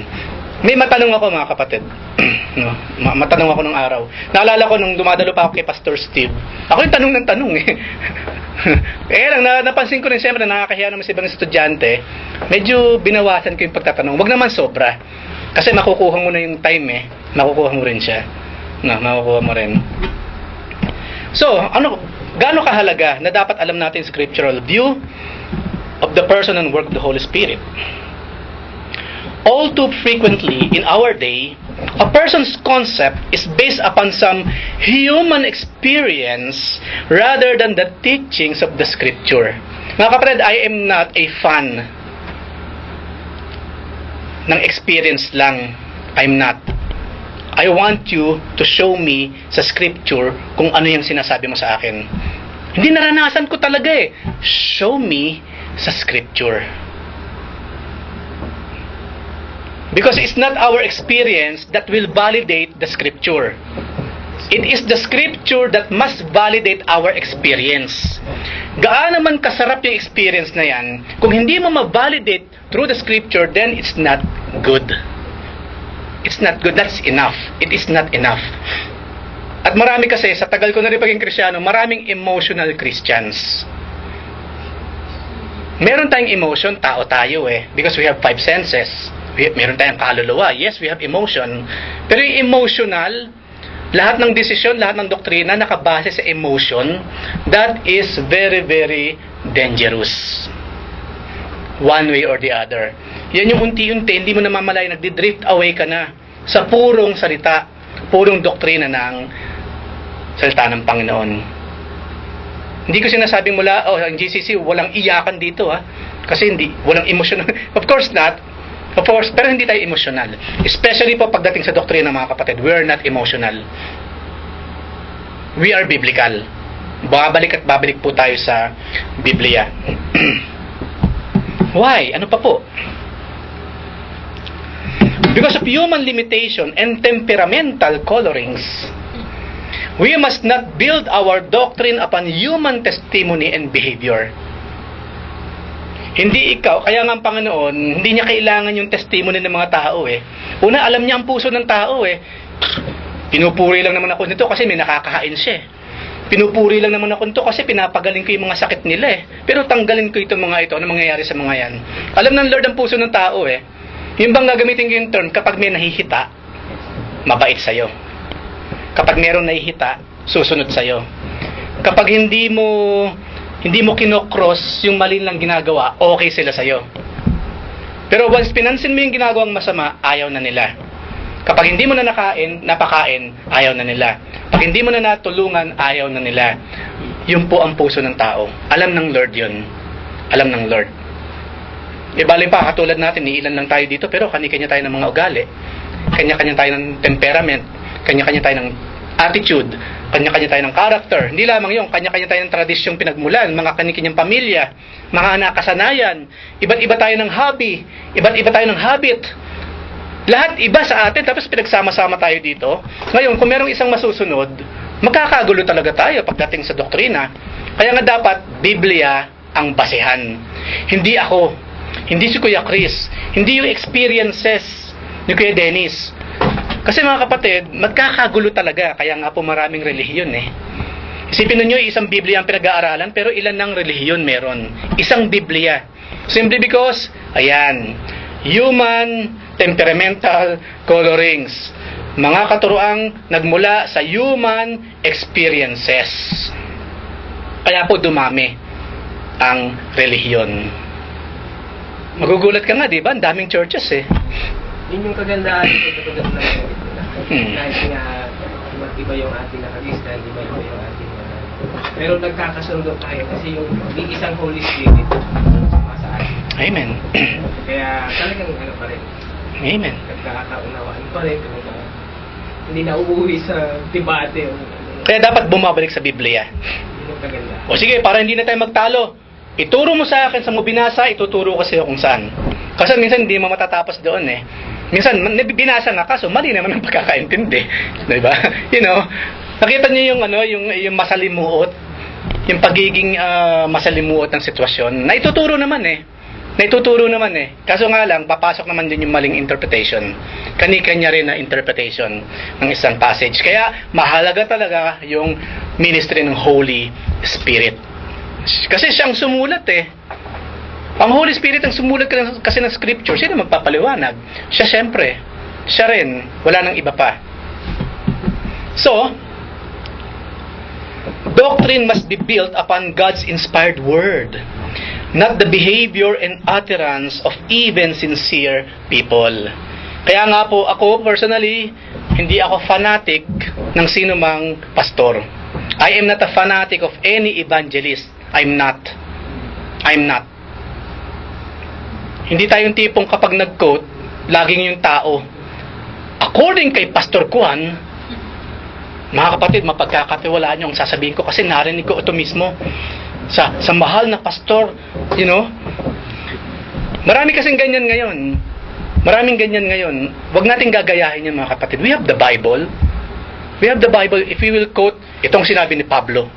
May matanong ako, mga kapatid. No? Matanong ako ng araw. Naalala ko nung dumadalo pa ako kay Pastor Steve. Ako yung tanong ng tanong eh. Lang, napansin ko rin siyempre, nakakahiya naman sa ibang estudyante. Medyo binawasan ko yung pagtatanong. Wag naman sobra. Kasi makukuha mo na yung time eh. Makukuha mo rin siya. No, makukuha mo rin. So, gaano kahalaga na dapat alam natin scriptural view of the person and work of the Holy Spirit? All too frequently in our day, a person's concept is based upon some human experience rather than the teachings of the Scripture. Mga kapatid, I am not a fan ng experience lang. I'm not. I want you to show me sa scripture kung ano yung sinasabi mo sa akin. Hindi naranasan ko talaga eh. Show me sa scripture. Because it's not our experience that will validate the scripture. It is the scripture that must validate our experience. Gaano man kasarap yung experience na yan, kung hindi mo ma-validate through the scripture, then it's not good. It's not good. That's enough. It is not enough. At marami kasi, sa tagal ko na rin paging Kristiyano, maraming emotional Christians. Meron tayong emotion, tao tayo eh. Because we have 5 senses. Meron tayong kaluluwa. Yes, we have emotion. Pero yung emotional, lahat ng desisyon, lahat ng doktrina nakabase sa emotion, that is very, very dangerous. One way or the other. Yan yung unti-unti, hindi mo namamalay, nagdi-drift away ka na sa purong salita, purong doktrina ng salita ng Panginoon. Hindi ko sinasabing mula, ang GCC, walang iyakan dito kasi walang emotion. Of course not. Of course, pero hindi tayo emotional. Especially po pagdating sa doktrina, mga kapatid, we are not emotional. We are biblical. Babalik at babalik po tayo sa Biblia. Why? Ano pa po? Because of human limitation and temperamental colorings, we must not build our doctrine upon human testimony and behavior. Hindi ikaw, kaya nga ang Panginoon, hindi niya kailangan yung testimony ng mga tao eh. Una, alam niya ang puso ng tao eh. Pinupuri lang naman ako nito kasi may nakakahain siya eh. Pinupuri lang naman ako nito kasi pinapagaling ko yung mga sakit nila eh. Pero tanggalin ko itong mga ito, ano mangyayari sa mga yan. Alam ng Lord ang puso ng tao eh. Yung bang gagamitin ko yung term, kapag may nahihita, mabait sa'yo. Kapag meron nahihita, susunod sa'yo. Kapag hindi mo kinokross yung mali lang ginagawa, okay sila sa'yo. Pero once pinansin mo yung ginagawang masama, ayaw na nila. Kapag hindi mo na napakain, ayaw na nila. Pag hindi mo na natulungan, ayaw na nila. Yun po ang puso ng tao. Alam ng Lord yun. Alam ng Lord. Bali pa, katulad natin, ilan lang tayo dito, pero kanya-kanya tayo ng mga ugali. Kanya-kanya tayo ng temperament. Kanya-kanya tayo ng attitude. Kanya-kanya tayo ng character. Hindi lamang yung kanya-kanya tayo ng tradisyong pinagmulan, mga kanya-kanyang pamilya, mga nakasanayan. Iba't iba tayo ng hobby. Iba't iba tayo ng habit. Lahat iba sa atin, tapos pinagsama-sama tayo dito. Ngayon, kung merong isang masusunod, magkakagulo talaga tayo pagdating sa doktrina. Kaya nga dapat, Biblia ang basehan. Hindi ako, hindi si Kuya Chris, hindi yung experiences ni Kuya Dennis. Kasi mga kapatid, magkakagulo talaga. Kaya nga po maraming relihiyon eh. Isipin ninyo, isang Biblia ang pinag-aaralan, pero ilan ng relihiyon meron? Isang Biblia. Simply because, ayan, human temperamental colorings. Mga katuroang nagmula sa human experiences. Kaya po dumami ang relihiyon. Magugulat ka nga, di ba? Ang daming churches eh. Yun yung kagandahan ito katulad ng kahit nga iba yung ating nakalistan, iba yung ating pero nagkakasundo tayo kasi yung isang Holy Spirit sa atin. Amen. Kaya talagang pa rin. Amen. Nagkakaunawaan pa rin. Hindi na uuwi sa debate. Kaya dapat bumabalik sa Biblia. Yun yung kagandahan. O sige, para hindi na tayo magtalo, ituro mo sa akin sa mo binasa, ituturo ko sa iyo kung saan. Kasi minsan hindi mo matatapos doon eh. Minsan, binasa na kaso, mali naman ang pagkakaintindi. Diba? You know, nakita niyo yung, yung masalimuot, yung pagiging masalimuot ng sitwasyon. Naituturo naman eh. Kaso nga lang, papasok naman din yung maling interpretation. Kani-kanya rin na interpretation ng isang passage. Kaya, mahalaga talaga yung ministry ng Holy Spirit. Kasi siyang sumulat eh. Ang Holy Spirit ang sumulat kasi ng Scripture. Sino magpapaliwanag? Siya syempre. Siya rin. Wala nang iba pa. So, doctrine must be built upon God's inspired word, not the behavior and utterance of even sincere people. Kaya nga po, ako personally, hindi ako fanatic ng sino mang pastor. I am not a fanatic of any evangelist. I'm not. Hindi tayong tipong kapag nag-quote, laging yung tao. According kay Pastor Juan, mga kapatid, mapagkakatiwalaan nyo ang sasabihin ko kasi narinig ko ito mismo sa mahal na pastor, you know. Marami kasing ganyan ngayon. Maraming ganyan ngayon. Huwag nating gagayahin yan, mga kapatid. We have the Bible. We have the Bible. If we will quote, itong sinabi ni Pablo.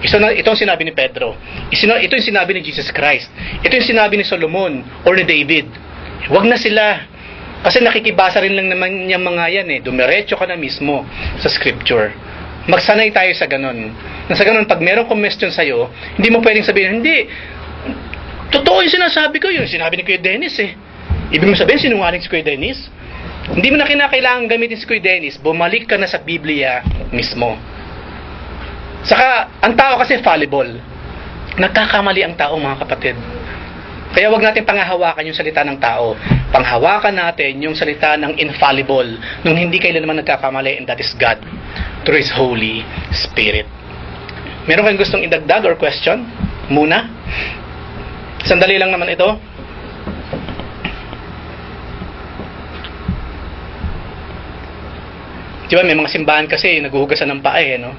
Itong sinabi ni Pedro. Ito yung sinabi ni Jesus Christ. Ito yung sinabi ni Solomon or ni David. Huwag na sila. Kasi nakikibasa rin lang naman yung mga yan eh. Dumiretso ka na mismo sa scripture. Magsanay tayo sa ganun. Na sa ganun, pag meron question sa'yo, hindi mo pwedeng sabihin, hindi. Totoo yung sinasabi ko, yung sinabi ni Kuya Dennis eh. Ibig mo sabihin, sinungaling si Kuya Dennis? Hindi mo na kinakailangan gamitin si Kuya Dennis. Bumalik ka na sa Biblia mismo. Saka, ang tao kasi fallible. Nagkakamali ang tao, mga kapatid. Kaya wag natin panghahawakan yung salita ng tao. Panghawakan natin yung salita ng infallible, nung hindi kailanman nagkakamali, and that is God, through His Holy Spirit. Meron kayong gustong idagdag or question? Muna? Sandali lang naman ito. Diba, may mga simbahan kasi naghuhugasan ng paa eh, no?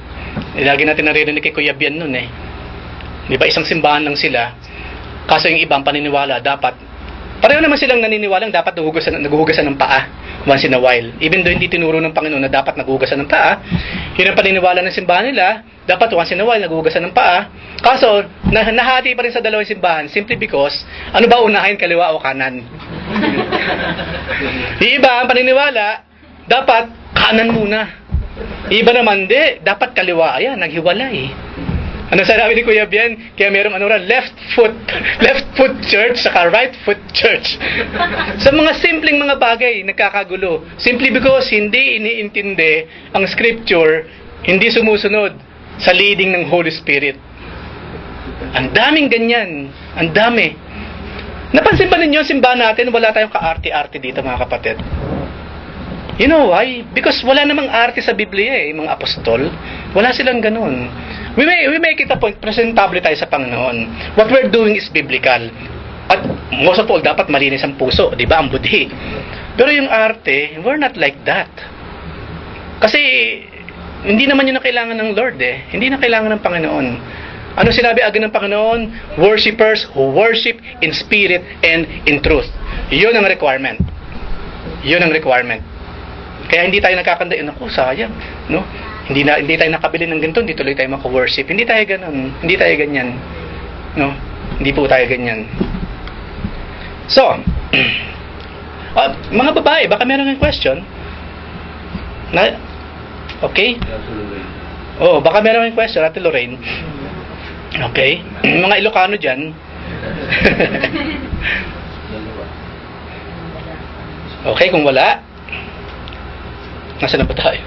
Lagi natin naririnig kay Kuya Bian nun eh. Diba, isang simbahan lang sila. Kaso yung ibang paniniwala, dapat, pareho naman silang naniniwalang dapat naghuhugasan ng paa once in a while. Even though hindi tinuro ng Panginoon na dapat naghuhugasan ng paa, yun ang paniniwala ng simbahan nila, dapat once in a while naghuhugasan ng paa. Kaso, nahati pa rin sa dalawang simbahan simply because, ano ba unahin, kaliwa o kanan? Yung iba, ang paniniwala, dapat kanan muna. Iba naman, dapat kaliwa. Ayan, naghiwalay. Ano sabi ni Kuya Bian? Kaya merong left foot church saka right foot church. Sa mga simpleng mga bagay, nagkakagulo. Simply because hindi iniintindi ang scripture, hindi sumusunod sa leading ng Holy Spirit. Ang daming ganyan. Ang dami. Napansin ba ninyo, simbahan natin, wala tayong ka-arte-arte dito, mga kapatid. You know why? Because wala namang arte sa Biblia eh, mga apostol. Wala silang ganun. We make it a point, presentable tayo sa Panginoon. What we're doing is biblical. At most of all, dapat malinis ang puso, di ba? Ang budhi. Pero yung arte, we're not like that. Kasi, hindi naman yun na kailangan ng Lord eh. Hindi na kailangan ng Panginoon. Ano sinabi agad ng Panginoon? Worshippers who worship in spirit and in truth. Yun ang requirement. Yun ang requirement. Kaya hindi tayo nagkakanda, naku, sayang, no? Hindi tayo nakabili ng ganito, hindi tuloy tayo maka-worship. Hindi tayo ganun. Hindi tayo ganyan. No? Hindi po tayo ganyan. So, mga babae, baka meron ng question? Okay? Oh, baka meron ng question, Ate Lorraine. Okay? Mga Ilocano dyan. Okay, kung wala, nasaan na ba tayo?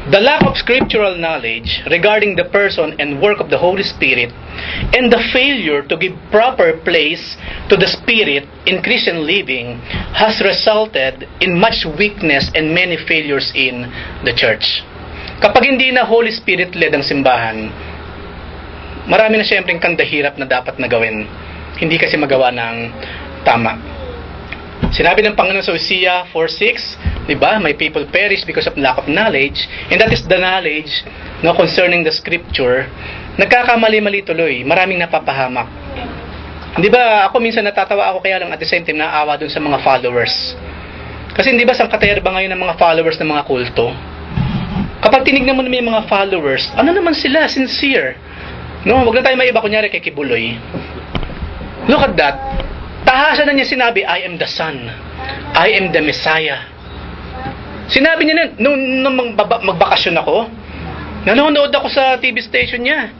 The lack of scriptural knowledge regarding the person and work of the Holy Spirit and the failure to give proper place to the Spirit in Christian living has resulted in much weakness and many failures in the church. Kapag hindi na Holy Spirit led ang simbahan, marami na siyempreng kandahirap na dapat na gawin. Hindi kasi magawa ng tama. Sinabi ng Panginoon sa Hosea 4:6, di ba? My people perish because of lack of knowledge, and that is the knowledge concerning the scripture. Nagkakamali-mali tuloy, maraming napapahamak. Di ba, ako minsan natatawa ako, kaya lang at the same time naawa dun sa mga followers. Kasi di ba sangkatayar ba ngayon ng mga followers ng mga kulto? Kapag tinignan mo naman yung mga followers, ano naman sila? Sincere. No, wag na tayo maiba, kunyari kay Kibuloy. Look at that. Tahasan na niya sinabi, I am the Son. I am the Messiah. Sinabi niya na, nung magbakasyon ako, nanonood ako sa TV station niya.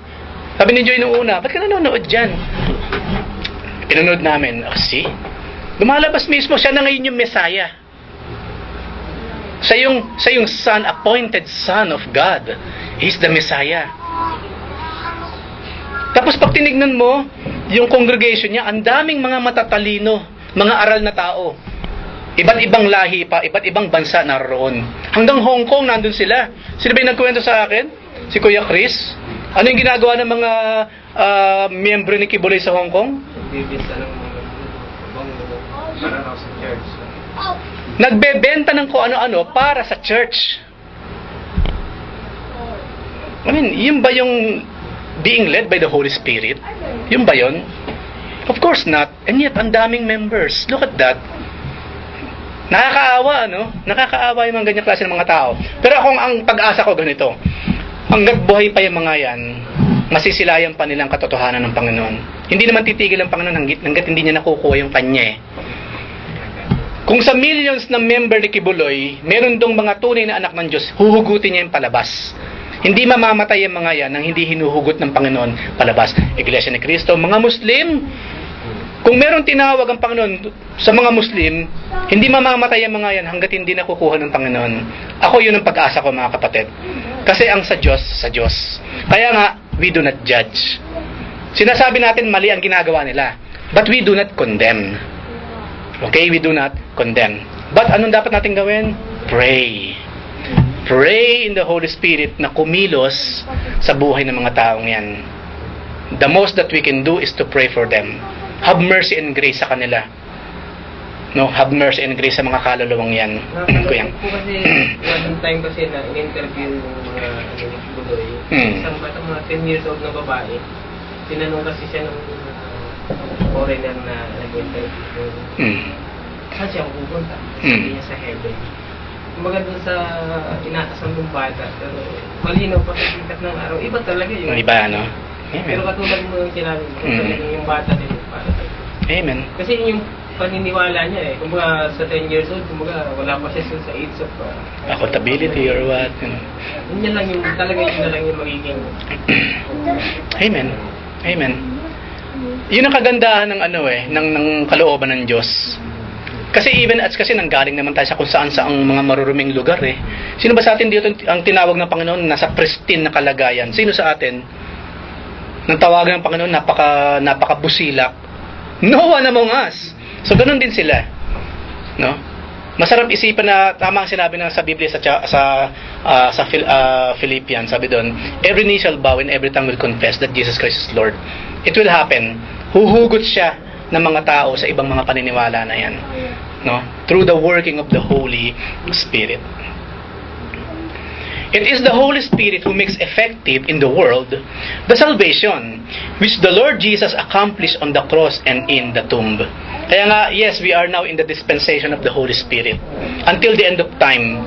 Sabi ni Joy nung una, ba't ka nanonood dyan? Pinanood namin, see? Lumalabas mismo, siya na ngayon yung Messiah. Siya yung Son, appointed Son of God. He's the Messiah. Tapos pag tinignan mo, yung congregation niya, ang daming mga matatalino, mga aral na tao. Iba't ibang lahi pa, iba't ibang bansa naroon. Hanggang Hong Kong, nandun sila. Sino ba yung nagkwento sa akin? Si Kuya Chris. Ano yung ginagawa ng mga miyembro ni Kibuloy sa Hong Kong? Bibisa ng mga para raw sa church. Nagbebenta ng kung ano-ano para sa church. I mean, yun ba yung being led by the Holy Spirit? Yun ba yun? Of course not. And yet, ang daming members. Look at that. Nakakaawa, no? Nakakaawa yung mga ganyang klase ng mga tao. Pero kung ang pag-asa ko ganito, hanggat buhay pa yung mga yan, masisilayan pa nilang katotohanan ng Panginoon. Hindi naman titigil ang Panginoon hanggat hindi niya nakukuha yung kanya. Kung sa millions na member ni Kibuloy, meron dong mga tunay na anak ng Diyos, huhugutin niya yung palabas. Hindi mamamatay ang mga yan nang hindi hinuhugot ng Panginoon palabas. Iglesia ni Cristo, mga Muslim, kung meron tinawag ang Panginoon sa mga Muslim, hindi mamamatay ang mga yan hanggat hindi nakukuha ng Panginoon. Ako yun ang pag-asa ko, mga kapatid. Kasi ang sa Diyos, sa Diyos. Kaya nga, we do not judge. Sinasabi natin mali ang ginagawa nila, but we do not condemn. Okay, we do not condemn. But anong dapat natin gawin? Pray. Pray in the Holy Spirit na kumilos sa buhay ng mga taong yan. The most that we can do is to pray for them. Have mercy and grace sa kanila. No, have mercy and grace sa mga kaluluwang yan. Kuyang. Po kasi, one time kasi na in-interview yung mga Budoy, isang bata, mga 10 years old na babae, tinanong kasi siya ng foreigner na nag-interview. Saan siya pupunta? Sabi niya sa heaven. Kumbaga dun sa inakasang ng bata, pero malinaw pa sa sikat ng araw. Iba talaga yun. Iba, no? Amen. Pero katulad mo yung sinabi mo, talagang yung bata din para sa Amen. kasi yung paniniwala niya eh. Kumbaga sa 10 years old, kumbaga wala pa siya sa age of Accountability or what? yun lang yung, talaga yun na lang yung magiging Amen. Amen. Yun ang kagandahan ng ng kalooban ng Diyos. Kasi even as kasi nanggaling naman tayo sa kung saan sa ang mga maruruming lugar eh. Sino ba sa atin dito ang tinawag ng Panginoon nasa pristine na kalagayan? Sino sa atin? Nang tawagan ng Panginoon napakabusilak. No one among us. So ganun din sila. No? Masarap isipan na tama ang sinabi na sa Biblia sa Philippians, sabi doon, every knee shall bow and every tongue will confess that Jesus Christ is Lord. It will happen. Huhugot siya ng mga tao sa ibang mga paniniwala na yan. No? Through the working of the Holy Spirit. It is the Holy Spirit who makes effective in the world the salvation which the Lord Jesus accomplished on the cross and in the tomb. Kaya nga, yes, we are now in the dispensation of the Holy Spirit. Until the end of time,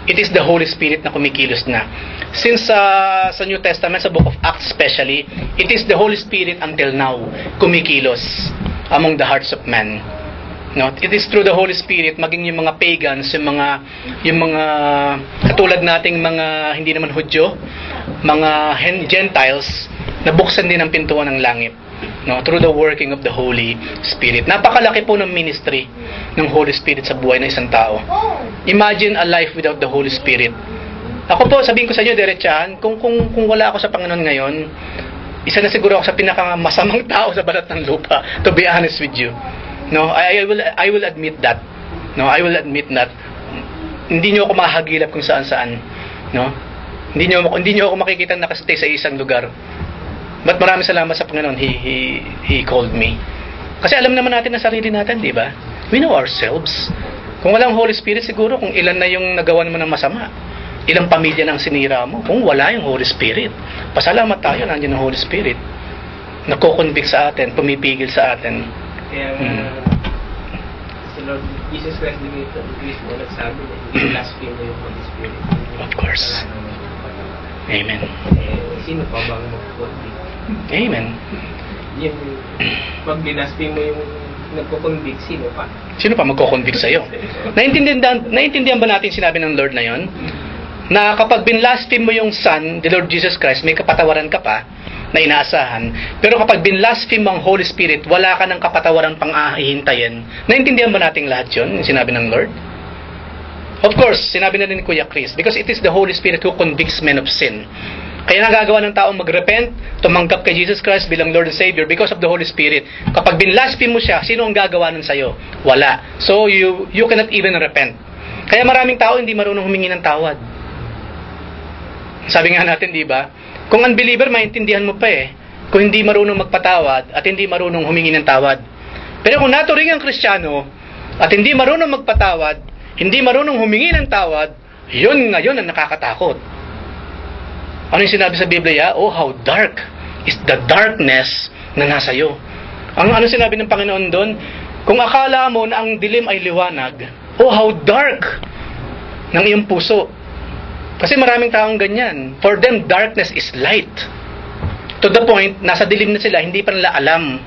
it is the Holy Spirit na kumikilos na. Since sa New Testament, sa Book of Acts especially, it is the Holy Spirit until now kumikilos among the hearts of men. No, it is through the Holy Spirit maging yung mga pagans, yung mga katulad nating mga hindi naman Hudyo, mga Gentiles, nabuksan din ang pintuan ng langit. No, through the working of the Holy Spirit. Napakalaki po ng ministry ng Holy Spirit sa buhay ng isang tao. Imagine a life without the Holy Spirit. Ako po, sabihin ko sa inyo diretsahan, kung wala ako sa Panginoon ngayon, isa na siguro ako sa pinakamasamang tao sa balat ng lupa, to be honest with you. No, I will admit that. No, I will admit that. Hindi niyo ako mahagilap kung saan-saan. No? Hindi niyo ako makikita nakastay sa isang lugar. But maraming salamat sa Panginoon, he called me. Kasi alam naman natin ang sarili natin, di ba? We know ourselves. Kung walang Holy Spirit, siguro kung ilan na yung nagawa mo ng masama. Ilang pamilya nang sinira mo. Kung wala yung Holy Spirit. Pasalamat tayo, nandiyan ang Holy Spirit. Nagko-convict sa atin, pumipigil sa atin. kaya si Lord Jesus Christ mismo nagsabi na hindi blaspheme mo yung Holy Spirit. Of course. Amen. Sino pa bang mag-convict? Amen. Yung pag binaspheme mo yung nagko-convict, sino pa? Sino pa magko-convict sa'yo? Naintindihan ba natin sinabi ng Lord na yon? Na kapag binlaspheme mo yung Son, the Lord Jesus Christ, may kapatawaran ka pa na inaasahan. Pero kapag binlaspheme mo ang Holy Spirit, wala ka ng kapatawaran pang ahihintayin. Naintindihan ba natin lahat yun? Yung sinabi ng Lord? Of course, sinabi na rin ni Kuya Chris, because it is the Holy Spirit who convicts men of sin. Kaya nagagawa ng taong mag-repent, tumanggap kay Jesus Christ bilang Lord and Savior because of the Holy Spirit. Kapag binlaspheme mo siya, sino ang gagawa nun sa'yo? Wala. So, you cannot even repent. Kaya maraming tao hindi marunong humingi ng tawad. Sabi nga natin, di ba? Kung unbeliever, maintindihan mo pa eh. Kung hindi marunong magpatawad at hindi marunong humingi ng tawad. Pero kung naturing ang Kristiyano, at hindi marunong magpatawad, hindi marunong humingi ng tawad, yun ngayon ang nakakatakot. Ano yung sinabi sa Biblia? Oh, how dark is the darkness na nasa iyo. Ano sinabi ng Panginoon doon? Kung akala mo na ang dilim ay liwanag, oh, how dark ng iyong puso. Kasi maraming taong ganyan. For them, darkness is light. To the point, nasa dilim na sila, hindi pa nila alam.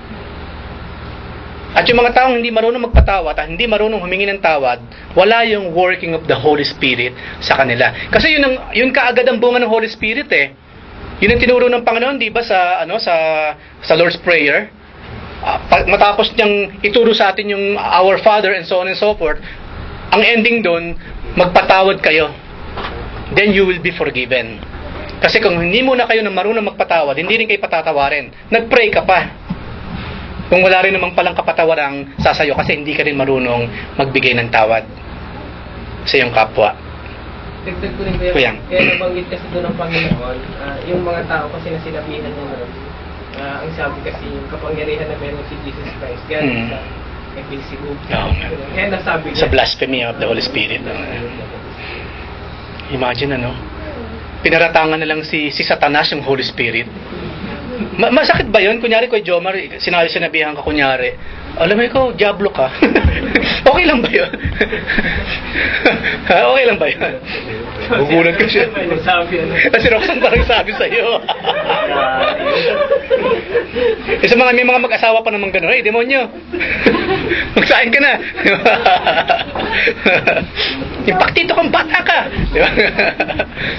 At yung mga taong hindi marunong magpatawad at hindi marunong humingi ng tawad, wala yung working of the Holy Spirit sa kanila. Kasi yun kaagad ang bunga ng Holy Spirit eh. Yun ang tinuro ng Panginoon, di ba, sa Lord's Prayer? Matapos niyang ituro sa atin yung Our Father and so on and so forth, ang ending doon, magpatawad kayo. Then you will be forgiven. Kasi kung hindi muna kayo na marunong magpatawad, hindi rin kayo patatawarin. Nag-pray ka pa. Kung wala rin namang palang kapatawarang sasayo kasi hindi ka rin marunong magbigay ng tawad sa iyong kapwa. Dagdag ko rin kaya nabanggit kasi doon ng Panginoon, yung mga tao kasi na sinabihan niya doon, ang sabi kasi yung kapangyarihan na meron si Jesus Christ, galing sa Beelzebub. Kaya nasabi niya, sa blasphemy of the Holy Spirit. Imagine pinaratangan na lang si Satanas yung Holy Spirit. Masakit ba yun? Kunyari ko, Jomar, sinabihan ka kunyari, alam mo ikaw, diablo ka. Okay lang ba yun? Okay lang ba yun? Gugulat ko siya. Si Roxanne parang sabi sa'yo. May mga mag-asawa pa naman gano'n, demonyo. Magsain ka na. Yung paktito kang bata ka.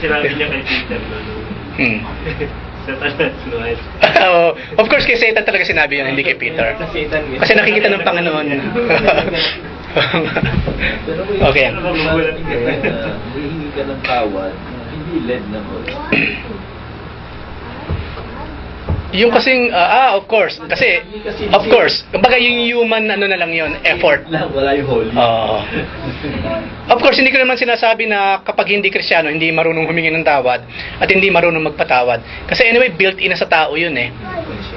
Sinabi niya kay Peter. Of course, kay Satan talaga sinabi yun, hindi kay Peter. Kasi nakikita ng Panginoon. Okay. Hihingi ka ng tawad, hindi led ng Holy Spirit. Yung kasing, of course. Kasi, of course, kumbaga yung human, na lang yun, effort. Wala yung holy. Of course, hindi ko naman sinasabi na kapag hindi Kristiyano, hindi marunong humingi ng tawad at hindi marunong magpatawad. Kasi anyway, built-in na sa tao yun eh.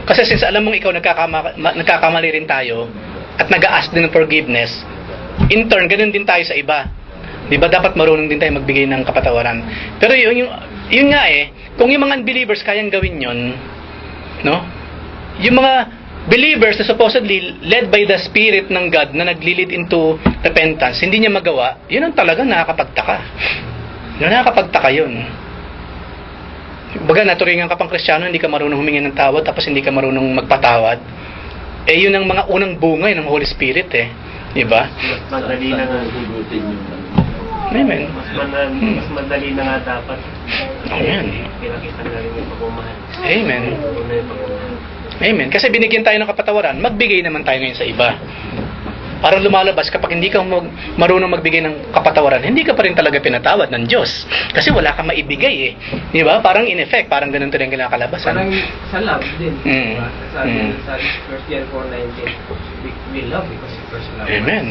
Kasi since alam mong ikaw nagkakamali rin tayo at nag-a-ask din ng forgiveness, in turn, ganun din tayo sa iba. Diba dapat marunong din tayo magbigay ng kapatawaran. Pero yun nga eh, kung yung mga unbelievers kayang gawin yun, no? Yung mga believers na supposedly led by the Spirit ng God na nagli-lead into repentance, hindi niya magawa, yun ang talagang nakakapagtaka. Nakakapagtaka yun. Baga, naturingan ka pang Kristiyano, hindi ka marunong humingi ng tawad, tapos hindi ka marunong magpatawad. Eh, yun ang mga unang bungay ng Holy Spirit eh. Diba? Mas madali na nga. Amen. Mas madali na nga dapat. Amen. Pinakita na rin yung pagmamahal. Amen. Amen. Kasi binigyan tayo ng kapatawaran, magbigay naman tayo ngayon sa iba. Parang lumalabas, kapag hindi ka marunong magbigay ng kapatawaran, hindi ka pa rin talaga pinatawad ng Diyos. Kasi wala kang maibigay eh. Di ba? Parang in effect, parang ganun rin kinakalabasan. parang sa love din. Diba? Sabi sa 1 John 4:19, we love because you first love us. Amen.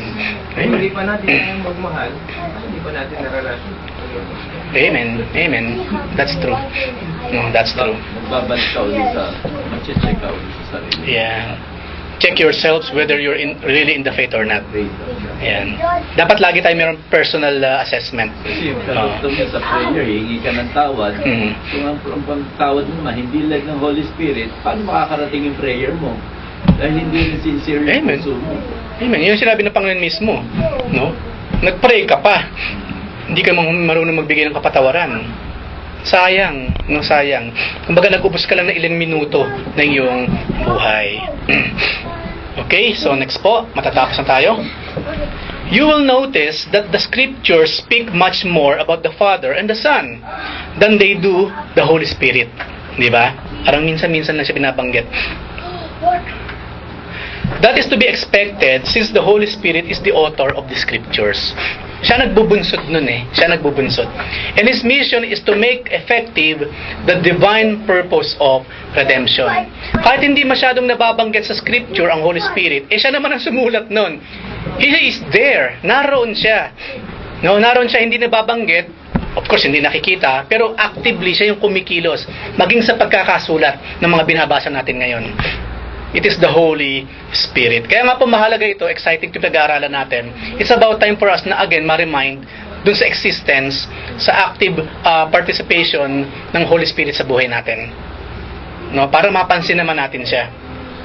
Kung hindi Amen. pa natin magmahal, hindi pa natin naranasan. Amen. Amen. That's true. No, that's true. Magbabalik ka ulit mag-check ka ulit sa sarili. Yeah. Check yourselves whether you're really in the faith or not. Faith. Ayan. Dapat lagi tayo mayroong personal assessment. Kasi yung karugtong sa prayer, hihingi ka ng tawad. Kung ang tawad mo hindi led ng Holy Spirit, paano makakarating yung prayer mo? Dahil hindi rin sincere yung Amen. puso mo. Amen. Yun yung sinabi ng Panginoon mismo. No? Nag-pray ka pa. Hindi ka marunong magbigay ng kapatawaran. Sayang. No, sayang. Kumbaga nag-ubos ka lang ng ilang minuto ng iyong buhay. Okay, so next po. Matatapos na tayo. You will notice that the scriptures speak much more about the Father and the Son than they do the Holy Spirit. Di ba? Parang minsan-minsan lang siya binabanggit. That is to be expected since the Holy Spirit is the author of the scriptures. Siya nagbubunsod nun eh. Siya nagbubunsod. And His mission is to make effective the divine purpose of redemption. Kahit hindi masyadong nababanggit sa scripture ang Holy Spirit, siya naman ang sumulat nun. He is there. Naroon siya. No, naroon siya, hindi nababanggit. Of course, hindi nakikita, pero actively siya yung kumikilos. Maging sa pagkakasulat ng mga binabasa natin ngayon. It is the Holy Spirit. Kaya nga po mahalaga ito, exciting to pag-aaralan natin. It's about time for us na again ma-remind dun sa existence, sa active participation ng Holy Spirit sa buhay natin. No, para mapansin naman natin siya.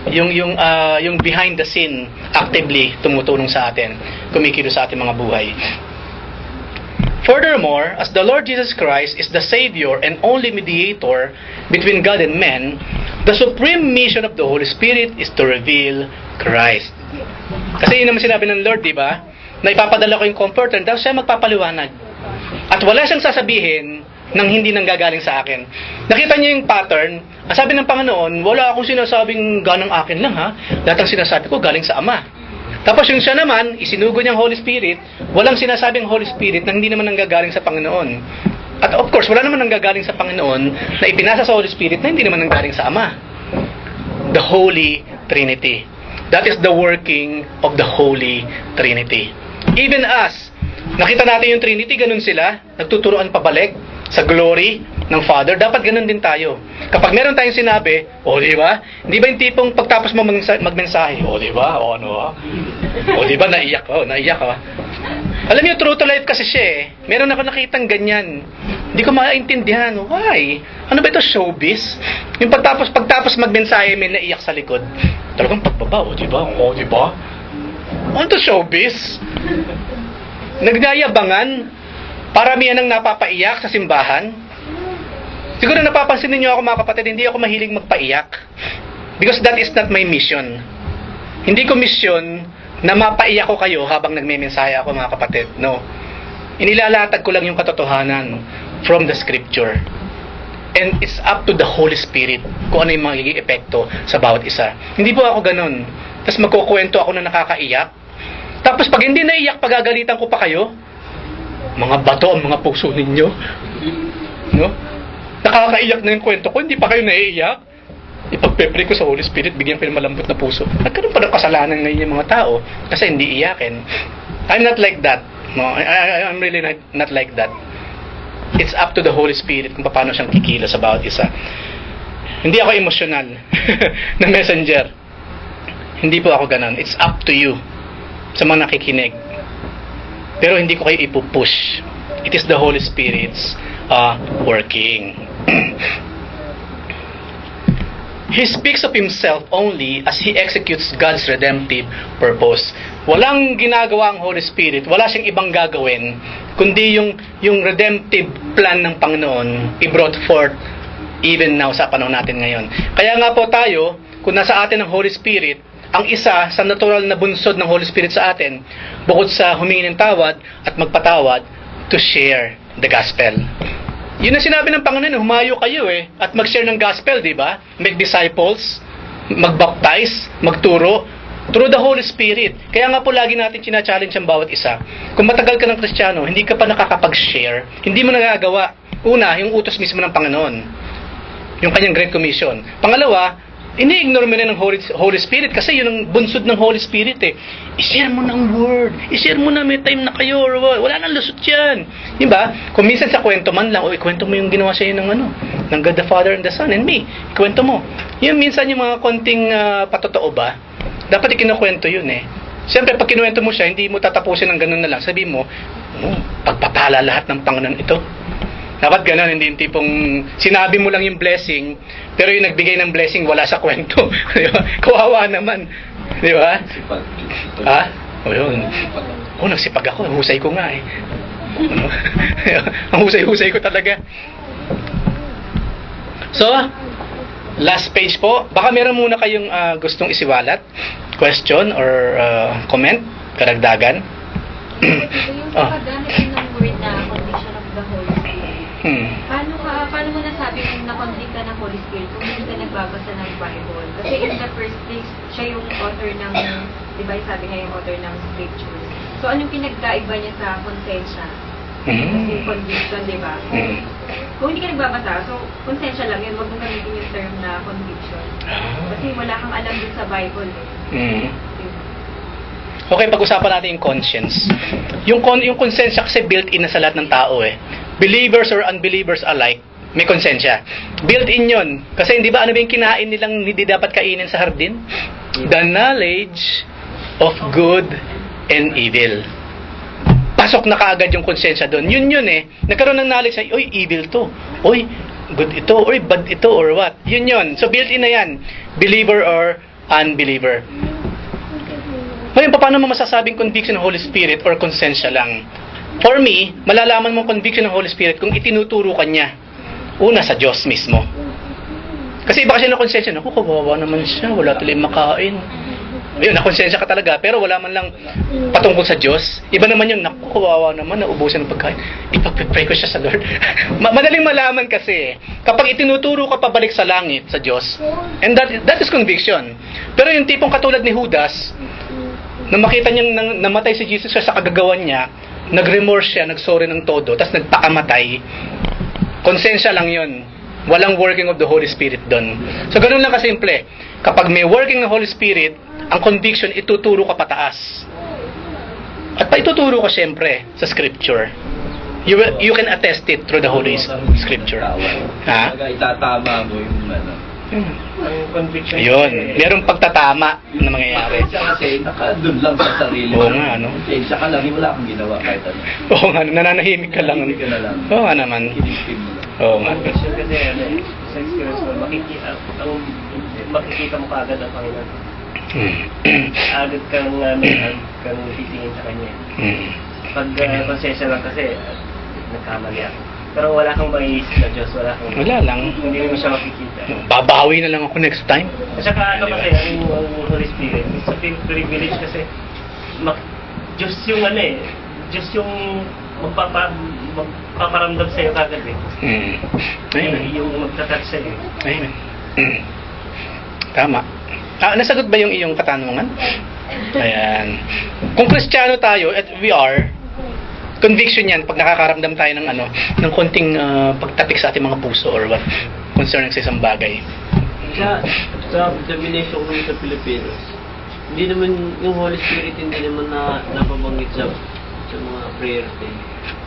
Yung behind the scene actively tumutulong sa atin, kumikilos sa ating mga buhay. Furthermore, as the Lord Jesus Christ is the Savior and only mediator between God and men, the supreme mission of the Holy Spirit is to reveal Christ. Kasi yun naman sinabi ng Lord, di ba? Na ipapadala ko yung comforter, daw siya magpapaliwanag. At wala siyang sasabihin nang hindi nanggagaling sa akin. Nakita niyo yung pattern? Ang sabi ng Panginoon, wala akong sinasabing ganang akin lang ha. Lahat ng sinasabi ko galing sa Ama. Tapos yung siya naman, isinugo niyang Holy Spirit, walang sinasabing Holy Spirit na hindi naman nanggagaling sa Panginoon. At of course, wala naman nanggagaling sa Panginoon na ipinasa sa Holy Spirit na hindi naman nanggaling sa Ama. The Holy Trinity. That is the working of the Holy Trinity. Even us, nakita natin yung Trinity, ganun sila, nagtuturuan pabalik sa glory ng Father. Dapat ganun din tayo. Kapag meron tayong sinabi, di ba? Hindi ba yung tipong pagtapos mo magmensahe, di ba? Di ba? Naiyak ka. Alam niyo, true to life kasi siya eh. Meron ako nakitang ganyan. Hindi ko maintindihan. Why? Ano ba ito, showbiz? Yung pagtapos magmensahe, may naiyak sa likod. Talagang pagbaba, di ba? Di ba? Ano to, showbiz? Nagnayabangan. Paramihan ang napapaiyak sa simbahan. Siguro napapansin niyo ako mga kapatid, hindi ako mahilig magpaiyak. Because that is not my mission. Hindi ko mission na mapaiyak ko kayo habang nagme-mensahe ako mga kapatid. No. Inilalatag ko lang yung katotohanan from the scripture. And it's up to the Holy Spirit kung ano yung magiging epekto sa bawat isa. Hindi po ako ganun. Tapos magkukwento ako na nakakaiyak. Tapos pag hindi naiyak, pagagalitan ko pa kayo. Mga bato ang mga puso ninyo. No? Nakakaiyak na yung kwento ko, hindi pa kayo naiiyak. Ipagpepre ko sa Holy Spirit, bigyan ko ng malambot na puso. Nagkaroon pa ng kasalanan ngayon yung mga tao kasi hindi iyakin. I'm not like that. No, I'm really not like that. It's up to the Holy Spirit kung paano siyang kikila sa bawat isa. Hindi ako emosyonal na messenger. Hindi po ako ganun. It's up to you sa mga nakikinig. Pero hindi ko kayo ipupush. It is the Holy Spirit's working. He speaks of himself only as he executes God's redemptive purpose. Walang ginagawa ang Holy Spirit, wala siyang ibang gagawin, kundi yung redemptive plan ng Panginoon i-brought forth even now sa panahon natin ngayon. Kaya nga po tayo, kung nasa atin ang Holy Spirit, ang isa sa natural na bunsod ng Holy Spirit sa atin, bukod sa humingi ng tawad at magpatawad, to share the gospel. Yun ang sinabi ng Panginoon, humayo kayo at mag-share ng gospel, di ba? Make disciples, mag-baptize, magturo, through the Holy Spirit. Kaya nga po lagi natin china-challenge ang bawat isa. Kung matagal ka ng Kristiyano, hindi ka pa nakakapag-share, hindi mo nagagawa. Una, yung utos mismo ng Panginoon. Yung kanyang Great Commission. Pangalawa, ini-ignore mo na ng Holy Spirit kasi yun ang bunsod ng Holy Spirit I-share mo ng word. I-share mo na may time na kayo. Wala nang lusot yan. Diba? Kung minsan sa kwento man lang, ikwento mo yung ginawa sa'yo ng God the Father and the Son and me. Ikwento mo. Yung minsan yung mga konting patotoo ba, dapat ikinukwento yun Siyempre, pag kinuwento mo siya, hindi mo tatapusin ng ganun na lang. Sabi mo, pagpapala lahat ng Panginoon ito. Dapat ganun, hindi yung tipong sinabi mo lang yung blessing, pero yung nagbigay ng blessing wala sa kwento. Di ba? Kawawa naman. Di ba? Ha? O yun. Nagsipag ako. Husay ko nga Ano? Ang husay-husay ko talaga. So, last page po. Baka meron muna kayong gustong isiwalat, question or comment, karagdagan. Yung paggamit ng word na condition of the Holy Spirit, paano mo nasabing na-convict ka ng Holy Spirit kung hindi ka nagbabasa ng Bible? Kasi in the first place, siya yung author ng, di ba sabi nga yung author ng scriptures. So anong pinagkaiba niya sa konsensya? Kasi conviction, di ba? Kung hindi ka nagbabasa, so konsensya lang yun, wag mo gamitin yung term na conviction. Kasi wala kang alam dun sa Bible Okay, pag-usapan natin yung conscience. Yung konsensya kasi built-in na sa lahat ng tao Believers or unbelievers alike, may konsensya. Built-in yun. Kasi hindi ba ano ba yung kinain nilang hindi dapat kainin sa hardin? The knowledge of good and evil. Pasok na kaagad yung konsensya doon. Yun eh. Nagkaroon ng knowledge na, oy, evil to. Oy, good ito. Oy, bad ito or what. Yun. So, built-in na yan. Believer or unbeliever. Ngayon, paano mo masasabing conviction ng Holy Spirit or konsensya lang? For me, malalaman mo conviction ng Holy Spirit kung itinuturo ka niya. Una, sa Diyos mismo. Kasi iba kasi na konsensya, naku, kawawa naman siya, wala tuloy makain. Ayun, nakonsensya ka talaga, pero wala man lang patungkol sa Diyos. Iba naman yun, naku, kawawa naman, naubusan ng pagkain. Ipag-pray ko siya sa Lord. Madaling malaman kasi, kapag itinuturo ka pabalik sa langit, sa Diyos, and that is conviction. Pero yung tipong katulad ni Judas, na makita niyang namatay si Jesus sa kagagawan niya, nag-remorse siya, nag-sorry ng todo, tapos nagpakamatay, konsensya lang yun. Walang working of the Holy Spirit doon. So, ganun lang kasimple. Kapag may working ng Holy Spirit, ang conviction, ituturo ka pataas. At paituturo ka siyempre sa Scripture. You can attest it through the Holy Scripture. Ha? Itatama mo yung Ang conviction. Ayun. Merong pagtatama na mangyayari. Kasi nakadun lang sa sarili. Oo nga, no? Konsensya ka lang, wala kang ginawa kahit ano. Oo nga, nananahimik ka lang. Nananahimik ka na lang. Oo nga naman. Kiniskim mo lang. Oo nga. Conviction kasi sa experience ko, makikita mo kaagad ang Panginoon. Agad kang titingin sa Kanya. Pag konsensya lang kasi, nagkamali ako. Pero wala kang maiisip sa Diyos, wala lang. Hindi mo siya makikita. Babawi na lang ako next time. At saka ano kasi, ang Holy Spirit, it's a privilege kasi, Diyos yung Diyos yung magpaparamdam sa'yo kagad eh. Amen. Yung magtatouch sa'yo. Amen. Tama. Nasagot ba yung iyong katanungan? Ayan. Kung Kristiyano tayo, at we are, conviction yan pag nakakaramdam tayo ng konting pagtapik sa ating mga puso or what concerning sa isang bagay. Sa denomination ko sa Pilipinas, hindi naman yung Holy Spirit hindi naman napabanggit sa mga prayer day.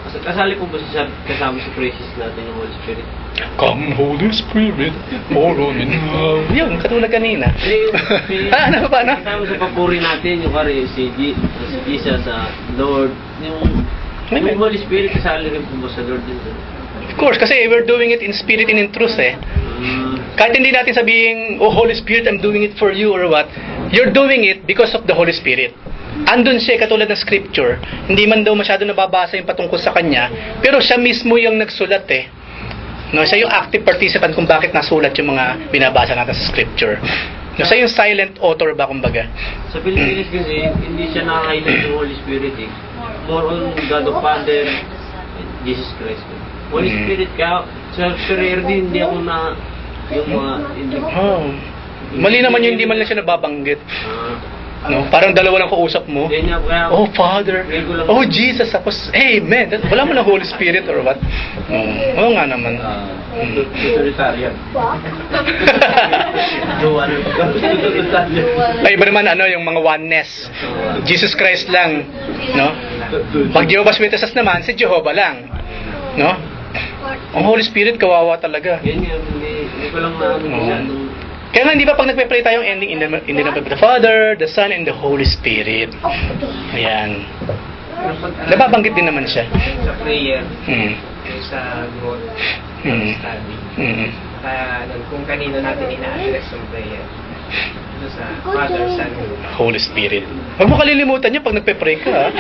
Kasi kasali po ba siya kasama sa praises natin yung Holy Spirit? Come Holy Spirit, pour on me now. Yun, katulad kanina. Ano pa na? Kasama sa papuri natin yung kari si Jesus sa Lord, yung Holy Spirit kasali rin po ba sa Lord din? Of course, kasi we're doing it in spirit and in truth eh. Kahit hindi natin sabihin, oh Holy Spirit, I'm doing it for you or what, you're doing it because of the Holy Spirit. Andun siya katulad ng scripture, hindi man daw masyado nababasa yung patungkol sa kanya, pero siya mismo yung nagsulat eh. No, siya yung active participant kung bakit nasulat yung mga binabasa natin sa scripture. No, siya yung silent author ba kumbaga. Sa Pilipinas kasi, hindi siya nakakailan yung Holy Spirit eh. More on God the Father, Jesus Christ. Holy Spirit ka, sa prayer din, hindi ako na yung mga... Mali naman yung hindi man lang siya nababanggit. No, parang dalawa lang kausap mo. Oh Father, oh Jesus, tapos Amen. Wala mo na Holy Spirit or what? Oo nga naman. Totalitarian. Ay, iba naman yung mga oneness. Jesus Christ lang, no? Pag Jehovah's Witnesses naman, si Jehovah lang. No? Ang Holy Spirit kawawa talaga. Hindi ko lang masyadong... Kaya nga, hindi ba pag nagpe-pray tayong ending in the name of the Father, the Son, and the Holy Spirit. Ayan. Nababanggit din naman siya. Sa prayer, Sa God, study. Kaya kung kanino natin ina-address yung prayer. Sa Father, Son, Holy Spirit. Huwag mo kalilimutan niya pag nagpe-pray ka. Ha?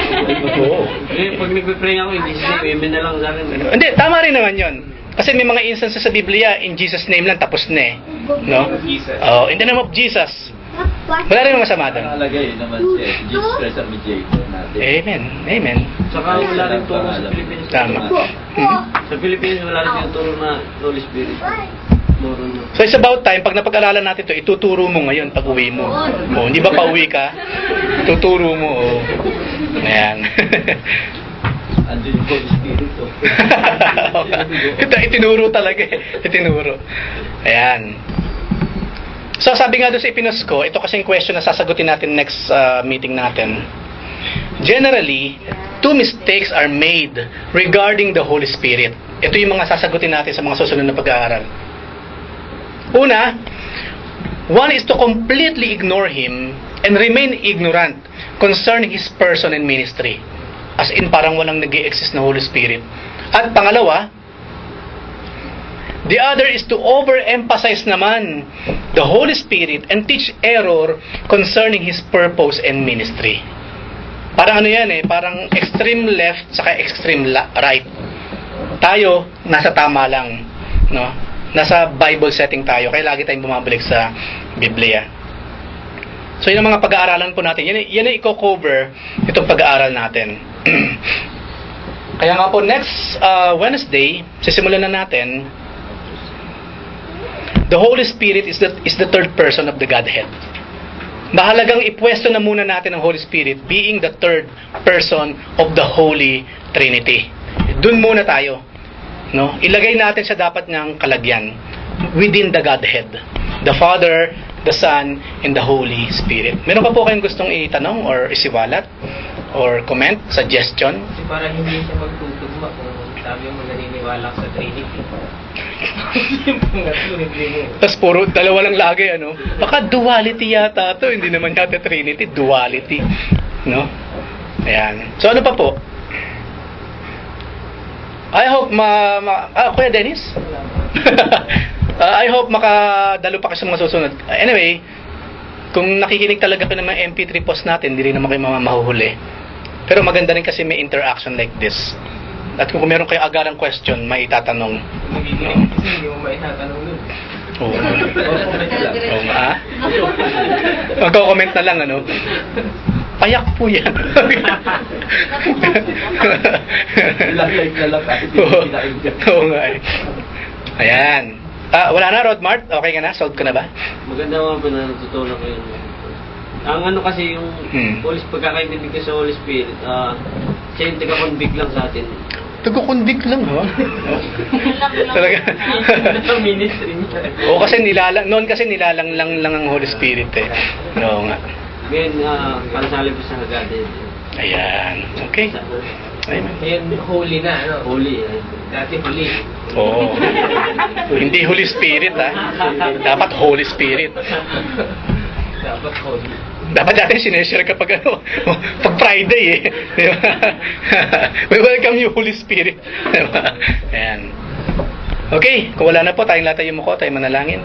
Oo. Pag nagpe-pray ako, hindi siya, amen na lang sa akin. Hindi, tama rin naman yun. Kasi may mga instances sa Biblia, in Jesus' name lang, tapos na eh. No? Oh, in the name of Jesus. Wala rin masama doon. Nakalagay naman siya, Jesus Christ ang mediator natin. Amen. Amen. Saka wala rin turo sa Pilipinas. Tama. Sa Pilipinas, wala rin yung turo na Holy Spirit. So it's about time, pag napag-aralan natin ito, ituturo mo ngayon pag uwi mo. Oh, hindi ba pauwi ka? Tuturo mo. Oh. Ayan. Andun yung Holy Spirit. Ito, itinuro talaga eh. Itinuro. Ayan. So, sabi nga doon sa Ipinosko, ito kasing question na sasagutin natin next meeting natin. Generally, two mistakes are made regarding the Holy Spirit. Ito yung mga sasagutin natin sa mga susunod na pag-aaral. Una, one is to completely ignore Him and remain ignorant concerning His person and ministry. As in, parang walang nag-i-exist na Holy Spirit. At pangalawa, the other is to overemphasize naman the Holy Spirit and teach error concerning His purpose and ministry. Parang ano yan parang extreme left saka extreme right. Tayo, nasa tama lang. No? Nasa Bible setting tayo, kaya lagi tayong bumabalik sa Biblia. So yun ang mga pag-aaralan po natin. Yan ay i-cover itong pag-aaral natin. Kaya nga po, next Wednesday, sisimulan na natin, the Holy Spirit is the third person of the Godhead. Mahalagang ipwesto na muna natin ang Holy Spirit being the third person of the Holy Trinity. Doon muna tayo. No? Ilagay natin sa dapat niyang kalagyan within the Godhead. The Father, the Son, and the Holy Spirit. Meron pa po kayong gustong itanong or isiwalat? Or comment? Suggestion? Kasi para hindi siya magtutugma kung sabi mo naniniwala ka sa Trinity. Tapos puro dalawa lang lagi, baka duality yata to, hindi naman yata Trinity, duality, no? Ayan. So ano pa po? I hope Kuya Dennis? I hope makadalo pa kayo sa mga susunod. Anyway, kung nakikinig talaga kayo ng mga MP3 post natin, hindi rin naman kayo mahuhuli. Pero maganda rin kasi may interaction like this. At kung meron kayo agarang question, may itatanong. Magigiling kasi hindi mo maitatanong nun. Oo. Oo nga. Magko-comment na lang, payak po yan. Like na lang kahit Oo. hindi kinain. Oo nga Ayan. Wala na, Rodmart? Okay ka na? Solved ka na ba? Maganda nga po na natutunan ko yun. Ang kasi yung pagkakaintindi ko sa Holy Spirit, siya yung taga-convict lang sa atin. Taga-convict lang, ha? Talaga. Ang ministry niya. Oo, kasi noon kasi nilalang lang ang Holy Spirit Oo nga. Ngayon, pansali po sa Godhead. Ayan. Okay. Amen. Ayan, holy na, Holy. Dati holy. Oo. Hindi Holy Spirit, Dapat Holy Spirit. Dapat holy. Dapat dati sineshare kapag pag Friday Di ba? We welcome you, Holy Spirit. Di ba? Ayan. Okay, kung wala na po, tayong latay yung muko, tayo manalangin.